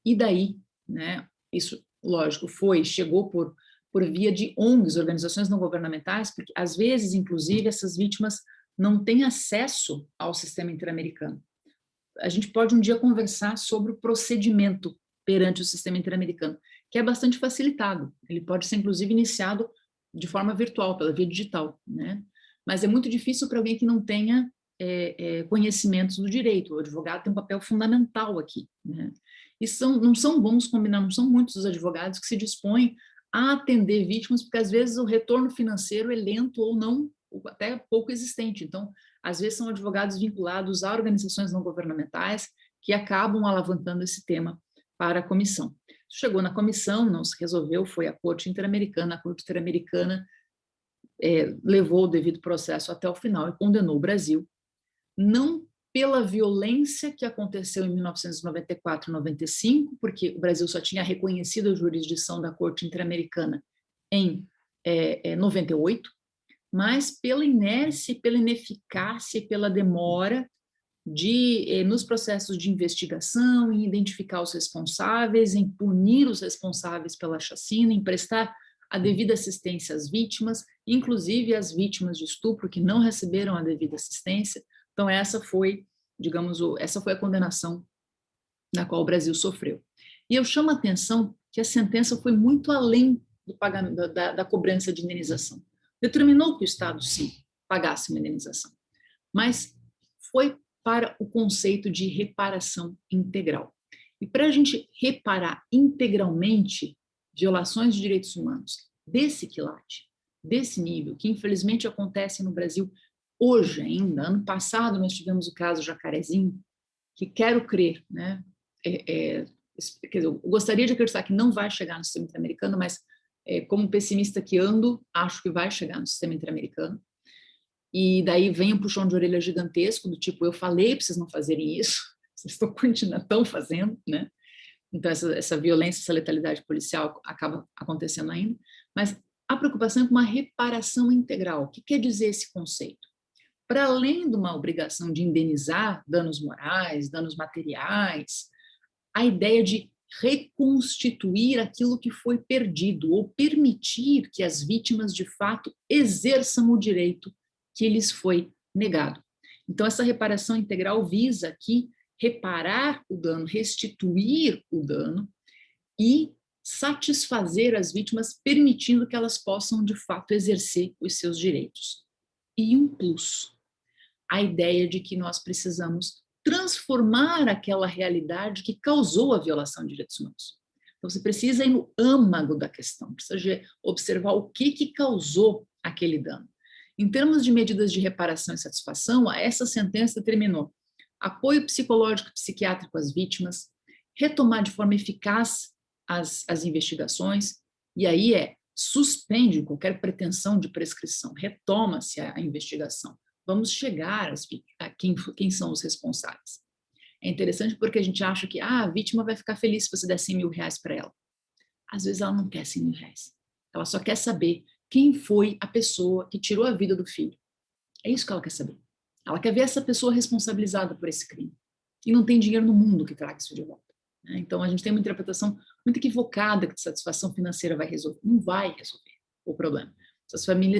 E daí, né, isso, lógico, chegou por via de ONGs, organizações não governamentais, porque às vezes, inclusive, essas vítimas não têm acesso ao sistema interamericano. A gente pode um dia conversar sobre o procedimento perante o sistema interamericano, que é bastante facilitado. Ele pode ser, inclusive, iniciado de forma virtual, pela via digital, né? Mas é muito difícil para alguém que não tenha conhecimentos do direito. O advogado tem um papel fundamental aqui, né? E vamos combinar, não são muitos os advogados que se dispõem a atender vítimas, porque às vezes o retorno financeiro é lento ou não, ou até pouco existente. Então, às vezes são advogados vinculados a organizações não governamentais que acabam alavancando esse tema para a comissão. Chegou na comissão, não se resolveu, foi à Corte Interamericana, a Corte Interamericana levou o devido processo até o final e condenou o Brasil, não pela violência que aconteceu em 1994 e 95, porque o Brasil só tinha reconhecido a jurisdição da Corte Interamericana em 98, mas pela inércia, pela ineficácia e pela demora nos processos de investigação, em identificar os responsáveis, em punir os responsáveis pela chacina, em prestar a devida assistência às vítimas, inclusive às vítimas de estupro que não receberam a devida assistência. Então, essa foi a condenação na qual o Brasil sofreu. E eu chamo a atenção que a sentença foi muito além do pagamento, da cobrança de indenização. Determinou que o Estado, sim, pagasse uma indenização, mas foi para o conceito de reparação integral. E para a gente reparar integralmente violações de direitos humanos desse quilate, desse nível, que infelizmente acontece no Brasil hoje ainda. Ano passado nós tivemos o caso Jacarezinho, que quero crer, né? Quer dizer, eu gostaria de acreditar que não vai chegar no sistema interamericano, mas como pessimista que ando, acho que vai chegar no sistema interamericano. E daí vem um puxão de orelha gigantesco, do tipo, eu falei para vocês não fazerem isso, vocês estão fazendo, né? Então essa violência, essa letalidade policial acaba acontecendo ainda, mas a preocupação é com uma reparação integral. O que quer dizer esse conceito? Para além de uma obrigação de indenizar danos morais, danos materiais, a ideia de reconstituir aquilo que foi perdido, ou permitir que as vítimas, de fato, exerçam o direito que lhes foi negado. Então, essa reparação integral visa aqui reparar o dano, restituir o dano e satisfazer as vítimas, permitindo que elas possam, de fato, exercer os seus direitos. E um plus, a ideia de que nós precisamos transformar aquela realidade que causou a violação de direitos humanos. Então, você precisa ir no âmago da questão, precisa observar o que causou aquele dano. Em termos de medidas de reparação e satisfação, essa sentença determinou apoio psicológico e psiquiátrico às vítimas, retomar de forma eficaz as investigações, e aí suspende qualquer pretensão de prescrição, retoma-se a investigação. Vamos chegar a quem são os responsáveis. É interessante porque a gente acha que a vítima vai ficar feliz se você der 100 mil reais para ela. Às vezes ela não quer 100 mil reais. Ela só quer saber quem foi a pessoa que tirou a vida do filho. É isso que ela quer saber. Ela quer ver essa pessoa responsabilizada por esse crime. E não tem dinheiro no mundo que traga isso de volta. Então a gente tem uma interpretação muito equivocada que satisfação financeira vai resolver. Não vai resolver o problema.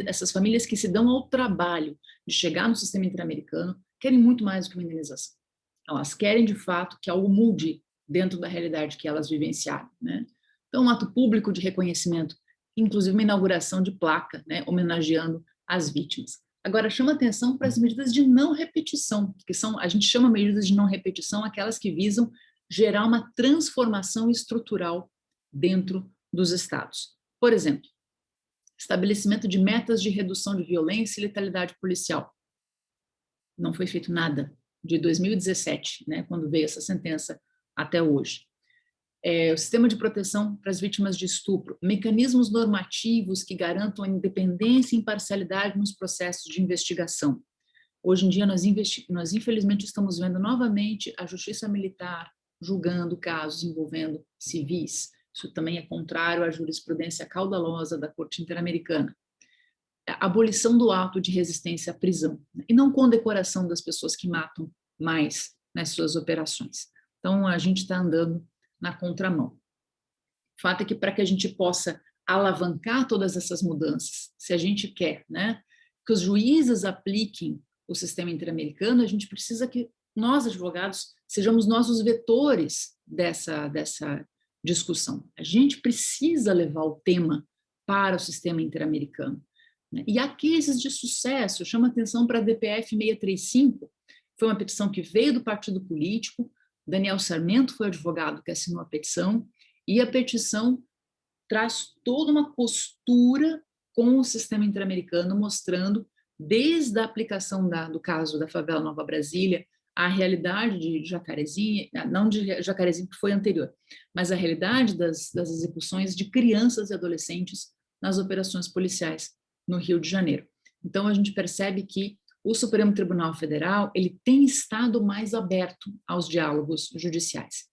Essas famílias que se dão ao trabalho de chegar no sistema interamericano querem muito mais do que uma indenização. Elas querem, de fato, que algo mude dentro da realidade que elas vivenciaram, né? Então, um ato público de reconhecimento, inclusive uma inauguração de placa, né, homenageando as vítimas. Agora, chama atenção para as medidas de não repetição, que a gente chama medidas de não repetição aquelas que visam gerar uma transformação estrutural dentro dos estados. Por exemplo, estabelecimento de metas de redução de violência e letalidade policial. Não foi feito nada de 2017, né, quando veio essa sentença, até hoje. o sistema de proteção para as vítimas de estupro, mecanismos normativos que garantam a independência e imparcialidade nos processos de investigação. Hoje em dia, nós infelizmente estamos vendo novamente a justiça militar julgando casos envolvendo civis. Isso também é contrário à jurisprudência caudalosa da Corte Interamericana. A abolição do ato de resistência à prisão, né? E não condecoração das pessoas que matam mais nas suas operações. Então, a gente está andando na contramão. O fato é que para que a gente possa alavancar todas essas mudanças, se a gente quer, né, que os juízes apliquem o sistema interamericano, a gente precisa que nós, advogados, sejamos nós os vetores dessa discussão. A gente precisa levar o tema para o sistema interamericano. E há cases de sucesso. Chama atenção para a DPF 635, foi uma petição que veio do partido político, Daniel Sarmento foi o advogado que assinou a petição, e a petição traz toda uma postura com o sistema interamericano, mostrando, desde a aplicação do caso da favela Nova Brasília, a realidade de Jacarezinho, não de Jacarezinho, que foi anterior, mas a realidade das execuções de crianças e adolescentes nas operações policiais no Rio de Janeiro. Então, a gente percebe que o Supremo Tribunal Federal ele tem estado mais aberto aos diálogos judiciais.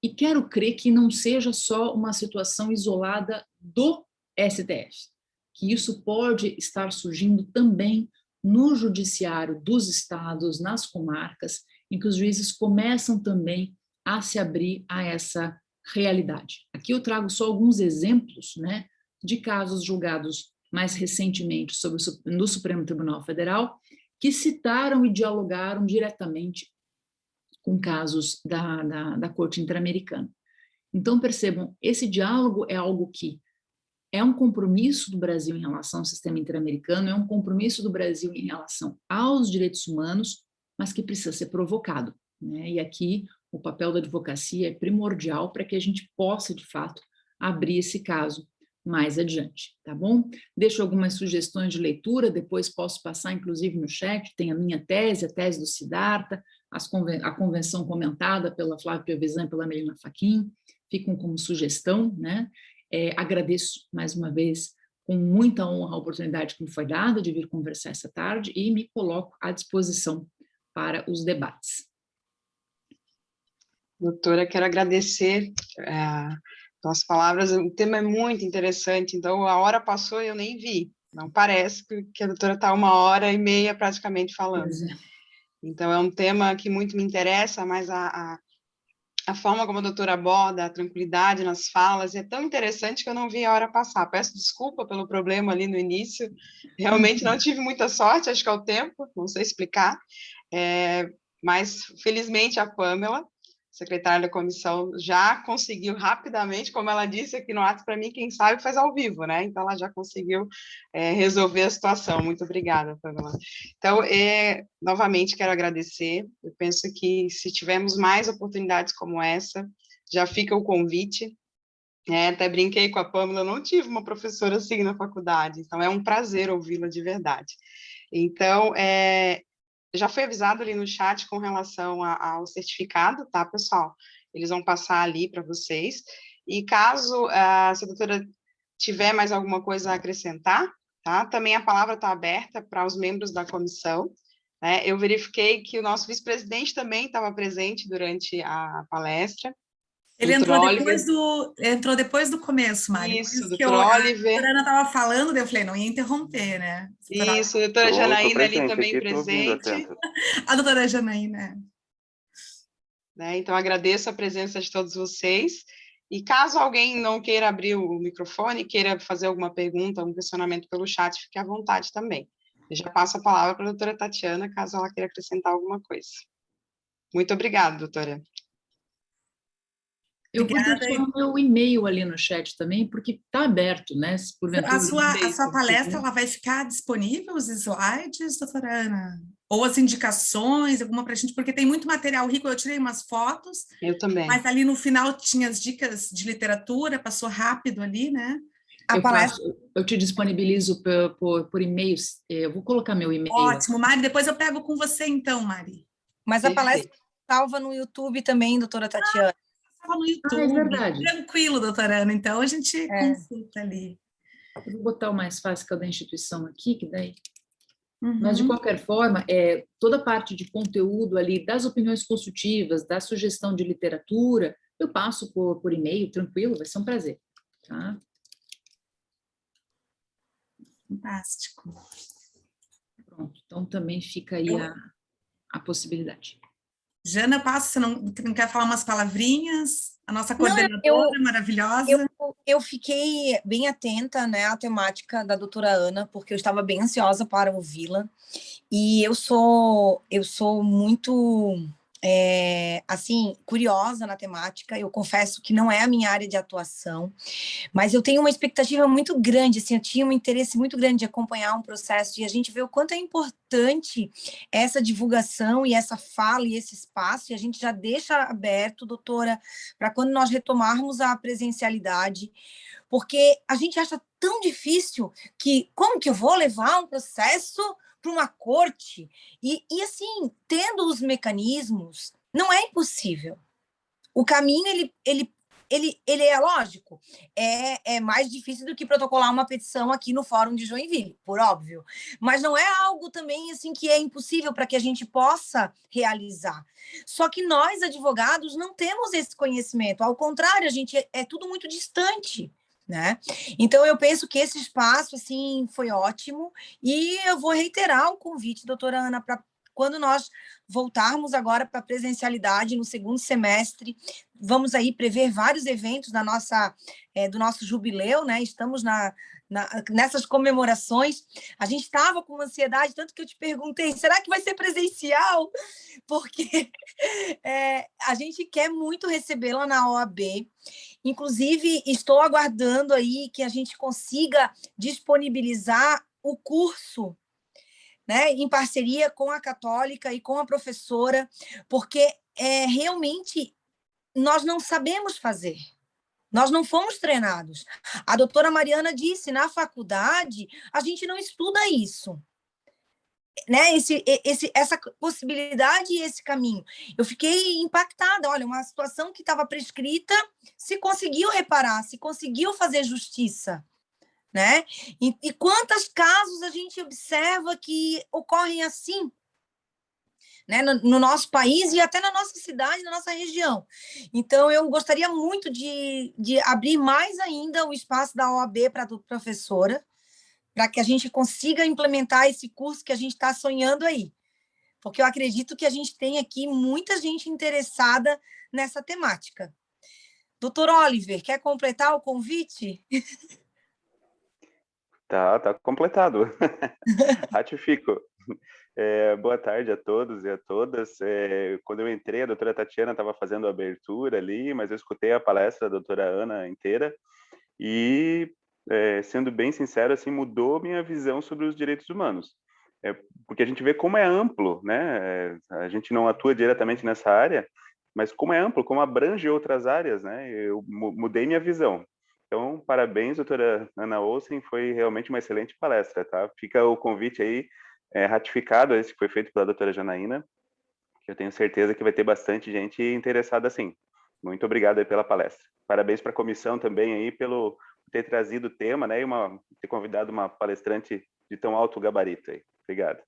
E quero crer que não seja só uma situação isolada do STF, que isso pode estar surgindo também no judiciário dos estados, nas comarcas, em que os juízes começam também a se abrir a essa realidade. Aqui eu trago só alguns exemplos, né, de casos julgados mais recentemente no Supremo Tribunal Federal, que citaram e dialogaram diretamente com casos da Corte Interamericana. Então, percebam, esse diálogo é algo que é um compromisso do Brasil em relação ao sistema interamericano, é um compromisso do Brasil em relação aos direitos humanos, mas que precisa ser provocado, né? E aqui o papel da advocacia é primordial para que a gente possa, de fato, abrir esse caso mais adiante, tá bom? Deixo algumas sugestões de leitura, depois posso passar, inclusive, no chat, tem a minha tese, a tese do Siddhartha, a convenção comentada pela Flávia Piovesan e pela Melina Fachin, ficam como sugestão, né? Agradeço, mais uma vez, com muita honra a oportunidade que me foi dada de vir conversar essa tarde e me coloco à disposição para os debates. Doutora, quero agradecer pelas palavras, o tema é muito interessante, então a hora passou e eu nem vi, não parece que a doutora está 1h30 praticamente falando. Então é um tema que muito me interessa, mas a forma como a doutora aborda, a tranquilidade nas falas, é tão interessante que eu não vi a hora passar. Peço desculpa pelo problema ali no início, realmente não tive muita sorte, acho que é o tempo, não sei explicar, mas felizmente a Pamela, secretária da comissão, já conseguiu rapidamente, como ela disse aqui no ato, para mim, quem sabe faz ao vivo, né? Então, ela já conseguiu resolver a situação. Muito obrigada, Pamela. Então, novamente, quero agradecer. Eu penso que, se tivermos mais oportunidades como essa, já fica o convite. Até brinquei com a Pamela, eu não tive uma professora assim na faculdade, então é um prazer ouvi-la de verdade. Então, já foi avisado ali no chat com relação ao certificado, tá, pessoal? Eles vão passar ali para vocês. E caso se a doutora tiver mais alguma coisa a acrescentar, tá? Também a palavra está aberta para os membros da comissão, né? Eu verifiquei que o nosso vice-presidente também estava presente durante a palestra. Ele entrou depois do começo, Mari. Isso, doutor Oliver. A doutora Ana estava falando, eu falei, não ia interromper, né? Isso, a doutora Janaína ali também presente. A doutora Janaína. Né? Então, agradeço a presença de todos vocês. E caso alguém não queira abrir o microfone, queira fazer alguma pergunta, um questionamento pelo chat, fique à vontade também. Eu já passo a palavra para a doutora Tatiana, caso ela queira acrescentar alguma coisa. Muito obrigada, doutora. Eu vou deixar o meu e-mail ali no chat também, porque está aberto, né? A sua palestra ela vai ficar disponível, os slides, doutora Ana? Ou as indicações, alguma para a gente, porque tem muito material rico, eu tirei umas fotos. Eu também. Mas ali no final tinha as dicas de literatura, passou rápido ali, né? Eu te disponibilizo por e-mail, eu vou colocar meu e-mail. Ótimo, Mari, depois eu pego com você então, Mari. Mas a palestra salva no YouTube também, doutora Tatiana. Estava no Ah, é YouTube, verdade. tranquilo, doutora Ana, então a gente consulta ali. Eu vou botar o mais fácil, que é o da instituição aqui, que daí... Mas, de Uhum. qualquer forma, toda a parte de conteúdo ali, das opiniões consultivas, da sugestão de literatura, eu passo por e-mail, tranquilo, vai ser um prazer. Tá? Fantástico. Pronto, então também fica aí a possibilidade. Jana, passa, você não quer falar umas palavrinhas? A nossa Não, coordenadora maravilhosa. eu fiquei bem atenta, né, à temática da doutora Ana, porque eu estava bem ansiosa para ouvi-la. E eu sou muito, assim, curiosa na temática. Eu confesso que não é a minha área de atuação, mas eu tenho uma expectativa muito grande, assim, eu tinha um interesse muito grande de acompanhar um processo e a gente vê o quanto é importante essa divulgação e essa fala e esse espaço, e a gente já deixa aberto, doutora, para quando nós retomarmos a presencialidade, porque a gente acha tão difícil que como que eu vou levar um processo para uma corte? E assim, tendo os mecanismos, não é impossível. O caminho, ele é lógico, é mais difícil do que protocolar uma petição aqui no Fórum de Joinville, por óbvio, mas não é algo também assim que é impossível para que a gente possa realizar. Só que nós, advogados, não temos esse conhecimento, ao contrário, a gente é tudo muito distante, né? Então, eu penso que esse espaço, assim, foi ótimo, e eu vou reiterar o convite, doutora Ana, para quando nós voltarmos agora para a presencialidade no segundo semestre, vamos aí prever vários eventos da do nosso jubileu, né? Estamos nessas comemorações. A gente estava com ansiedade, tanto que eu te perguntei, será que vai ser presencial? Porque a gente quer muito recebê-la na OAB. Inclusive, estou aguardando aí que a gente consiga disponibilizar o curso, né, em parceria com a Católica e com a professora, porque realmente nós não sabemos fazer, nós não fomos treinados. A doutora Mariana disse, na faculdade, a gente não estuda isso, né? Essa possibilidade e esse caminho. Eu fiquei impactada, olha, uma situação que estava prescrita, se conseguiu reparar, se conseguiu fazer justiça, né? E quantos casos a gente observa que ocorrem assim, né, no nosso país e até na nossa cidade, na nossa região. Então, eu gostaria muito de abrir mais ainda o espaço da OAB para a professora, para que a gente consiga implementar esse curso que a gente está sonhando aí. Porque eu acredito que a gente tem aqui muita gente interessada nessa temática. Doutor Oliver, quer completar o convite? Tá completado. Ratifico. Boa tarde a todos e a todas. Quando eu entrei, a doutora Tatiana estava fazendo a abertura ali, mas eu escutei a palestra da doutora Ana inteira e, sendo bem sincero, assim, mudou minha visão sobre os direitos humanos. Porque a gente vê como é amplo, né? A gente não atua diretamente nessa área, mas como é amplo, como abrange outras áreas, né? Eu mudei minha visão. Então, parabéns, doutora Ana Olsen, foi realmente uma excelente palestra, tá? Fica o convite aí, ratificado, esse que foi feito pela doutora Janaína, que eu tenho certeza que vai ter bastante gente interessada, sim. Muito obrigado aí pela palestra. Parabéns para a comissão também aí pelo ter trazido o tema, né? E ter convidado uma palestrante de tão alto gabarito aí. Obrigado.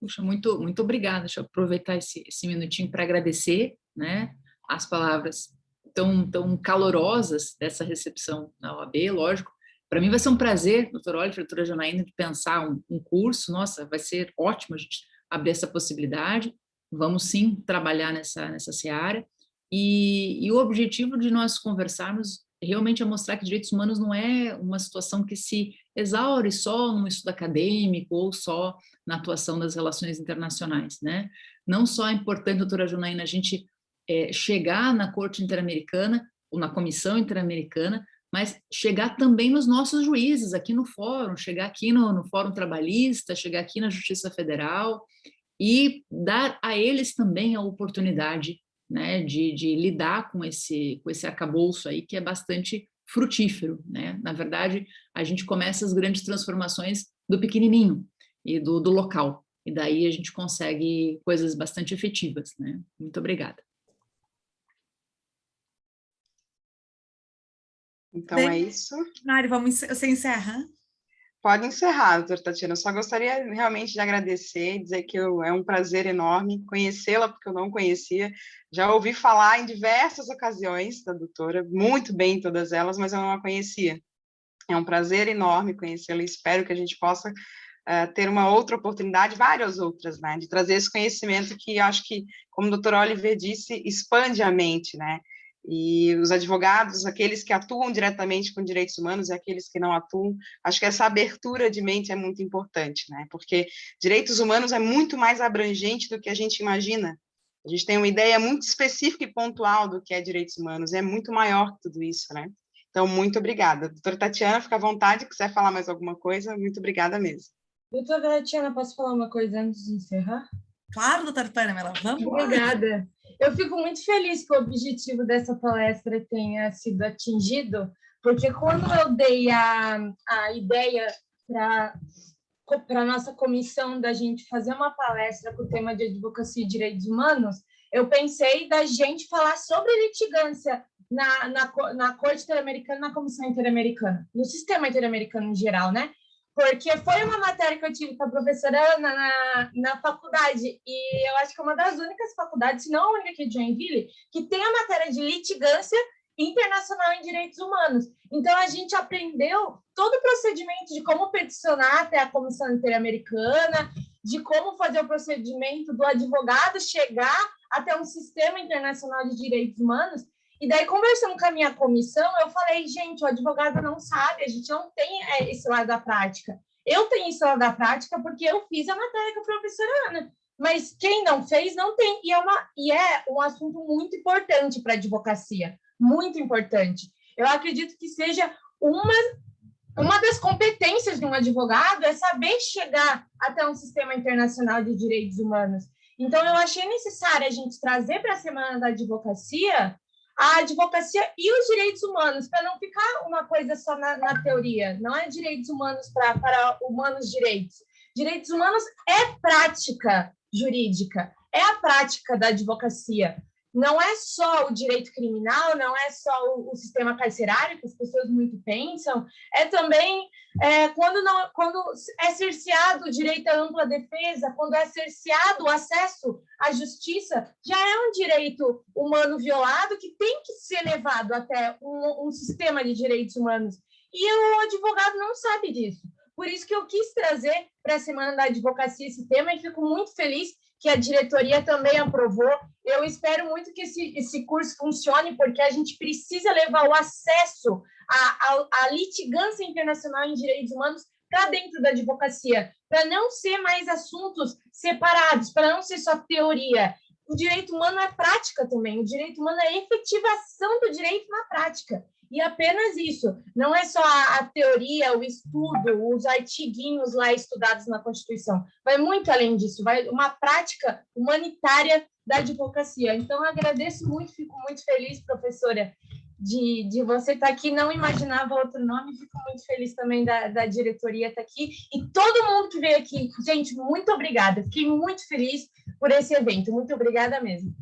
Puxa, muito obrigada. Deixa eu aproveitar esse minutinho para agradecer, né, as palavras tão calorosas dessa recepção na OAB, lógico. Para mim vai ser um prazer, doutor Oliver, doutora Janaína, de pensar um curso. Nossa, vai ser ótimo a gente abrir essa possibilidade. Vamos sim trabalhar nessa seara. E o objetivo de nós conversarmos realmente é mostrar que direitos humanos não é uma situação que se exaure só no estudo acadêmico ou só na atuação das relações internacionais, né? Não só é importante, doutora Janaína, a gente chegar na Corte Interamericana ou na Comissão Interamericana, mas chegar também nos nossos juízes, aqui no fórum, chegar aqui no Fórum Trabalhista, chegar aqui na Justiça Federal e dar a eles também a oportunidade, né, de lidar com esse arcabouço aí, que é bastante frutífero, né? Na verdade, a gente começa as grandes transformações do pequenininho e do local, e daí a gente consegue coisas bastante efetivas, né? Muito obrigada. Então Bem, é isso. Mari, você encerra? Pode encerrar, doutora Tatiana. Eu só gostaria realmente de agradecer, dizer que é um prazer enorme conhecê-la, porque eu não conhecia. Já ouvi falar em diversas ocasiões da doutora, muito bem todas elas, mas eu não a conhecia. É um prazer enorme conhecê-la e espero que a gente possa ter uma outra oportunidade, várias outras, né, de trazer esse conhecimento que acho que, como o doutor Oliver disse, expande a mente, né, e os advogados, aqueles que atuam diretamente com direitos humanos e aqueles que não atuam, acho que essa abertura de mente é muito importante, né, porque direitos humanos é muito mais abrangente do que a gente imagina. A gente tem uma ideia muito específica e pontual do que é direitos humanos, é muito maior que tudo isso, né. Então, muito obrigada. Doutora Tatiana, fica à vontade, quiser falar mais alguma coisa, muito obrigada mesmo. Doutora Tatiana, posso falar uma coisa antes de encerrar? Claro, doutora Pamela, vamos lá. Obrigada. Eu fico muito feliz que o objetivo dessa palestra tenha sido atingido, porque quando eu dei a ideia para a nossa comissão da gente fazer uma palestra com o tema de advocacia e direitos humanos, eu pensei da gente falar sobre litigância na Corte Interamericana, na Comissão Interamericana, no sistema interamericano em geral, né? Porque foi uma matéria que eu tive com a professora Ana na faculdade, e eu acho que é uma das únicas faculdades, se não a única aqui de Joinville, que tem a matéria de litigância internacional em direitos humanos. Então, a gente aprendeu todo o procedimento de como peticionar até a Comissão Interamericana, de como fazer o procedimento do advogado chegar até um sistema internacional de direitos humanos. E daí, conversando com a minha comissão, eu falei, gente, o advogado não sabe, a gente não tem esse lado da prática. Eu tenho esse lado da prática porque eu fiz a matéria com a professora Ana, mas quem não fez, não tem. E é um assunto muito importante para a advocacia, muito importante. Eu acredito que seja uma das competências de um advogado é saber chegar até um sistema internacional de direitos humanos. Então, eu achei necessário a gente trazer para a Semana da Advocacia a advocacia e os direitos humanos, para não ficar uma coisa só na teoria. Não é direitos humanos para humanos direitos. Direitos humanos é prática jurídica, é a prática da advocacia. Não é só o direito criminal, não é só o sistema carcerário, que as pessoas muito pensam, é também quando é cerceado o direito à ampla defesa, quando é cerceado o acesso à justiça, já é um direito humano violado que tem que ser levado até um sistema de direitos humanos. E o advogado não sabe disso. Por isso que eu quis trazer para a Semana da Advocacia esse tema e fico muito feliz que a diretoria também aprovou. Eu espero muito que esse curso funcione, porque a gente precisa levar o acesso à litigância internacional em direitos humanos para dentro da advocacia, para não ser mais assuntos separados, para não ser só teoria. O direito humano é prática também, o direito humano é efetivação do direito na prática. E apenas isso, não é só a teoria, o estudo, os artiguinhos lá estudados na Constituição. Vai muito além disso, vai uma prática humanitária da advocacia. Então, agradeço muito, fico muito feliz, professora, de você estar aqui. Não imaginava outro nome, fico muito feliz também da diretoria estar aqui. E todo mundo que veio aqui, gente, muito obrigada. Fiquei muito feliz por esse evento. Muito obrigada mesmo.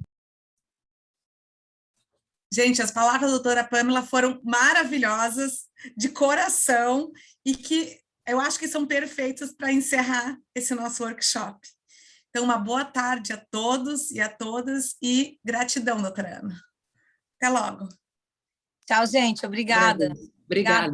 Gente, as palavras da doutora Pamela foram maravilhosas, de coração, e que eu acho que são perfeitas para encerrar esse nosso workshop. Então, uma boa tarde a todos e a todas, e gratidão, doutora Ana. Até logo. Tchau, gente. Obrigada. Obrigada.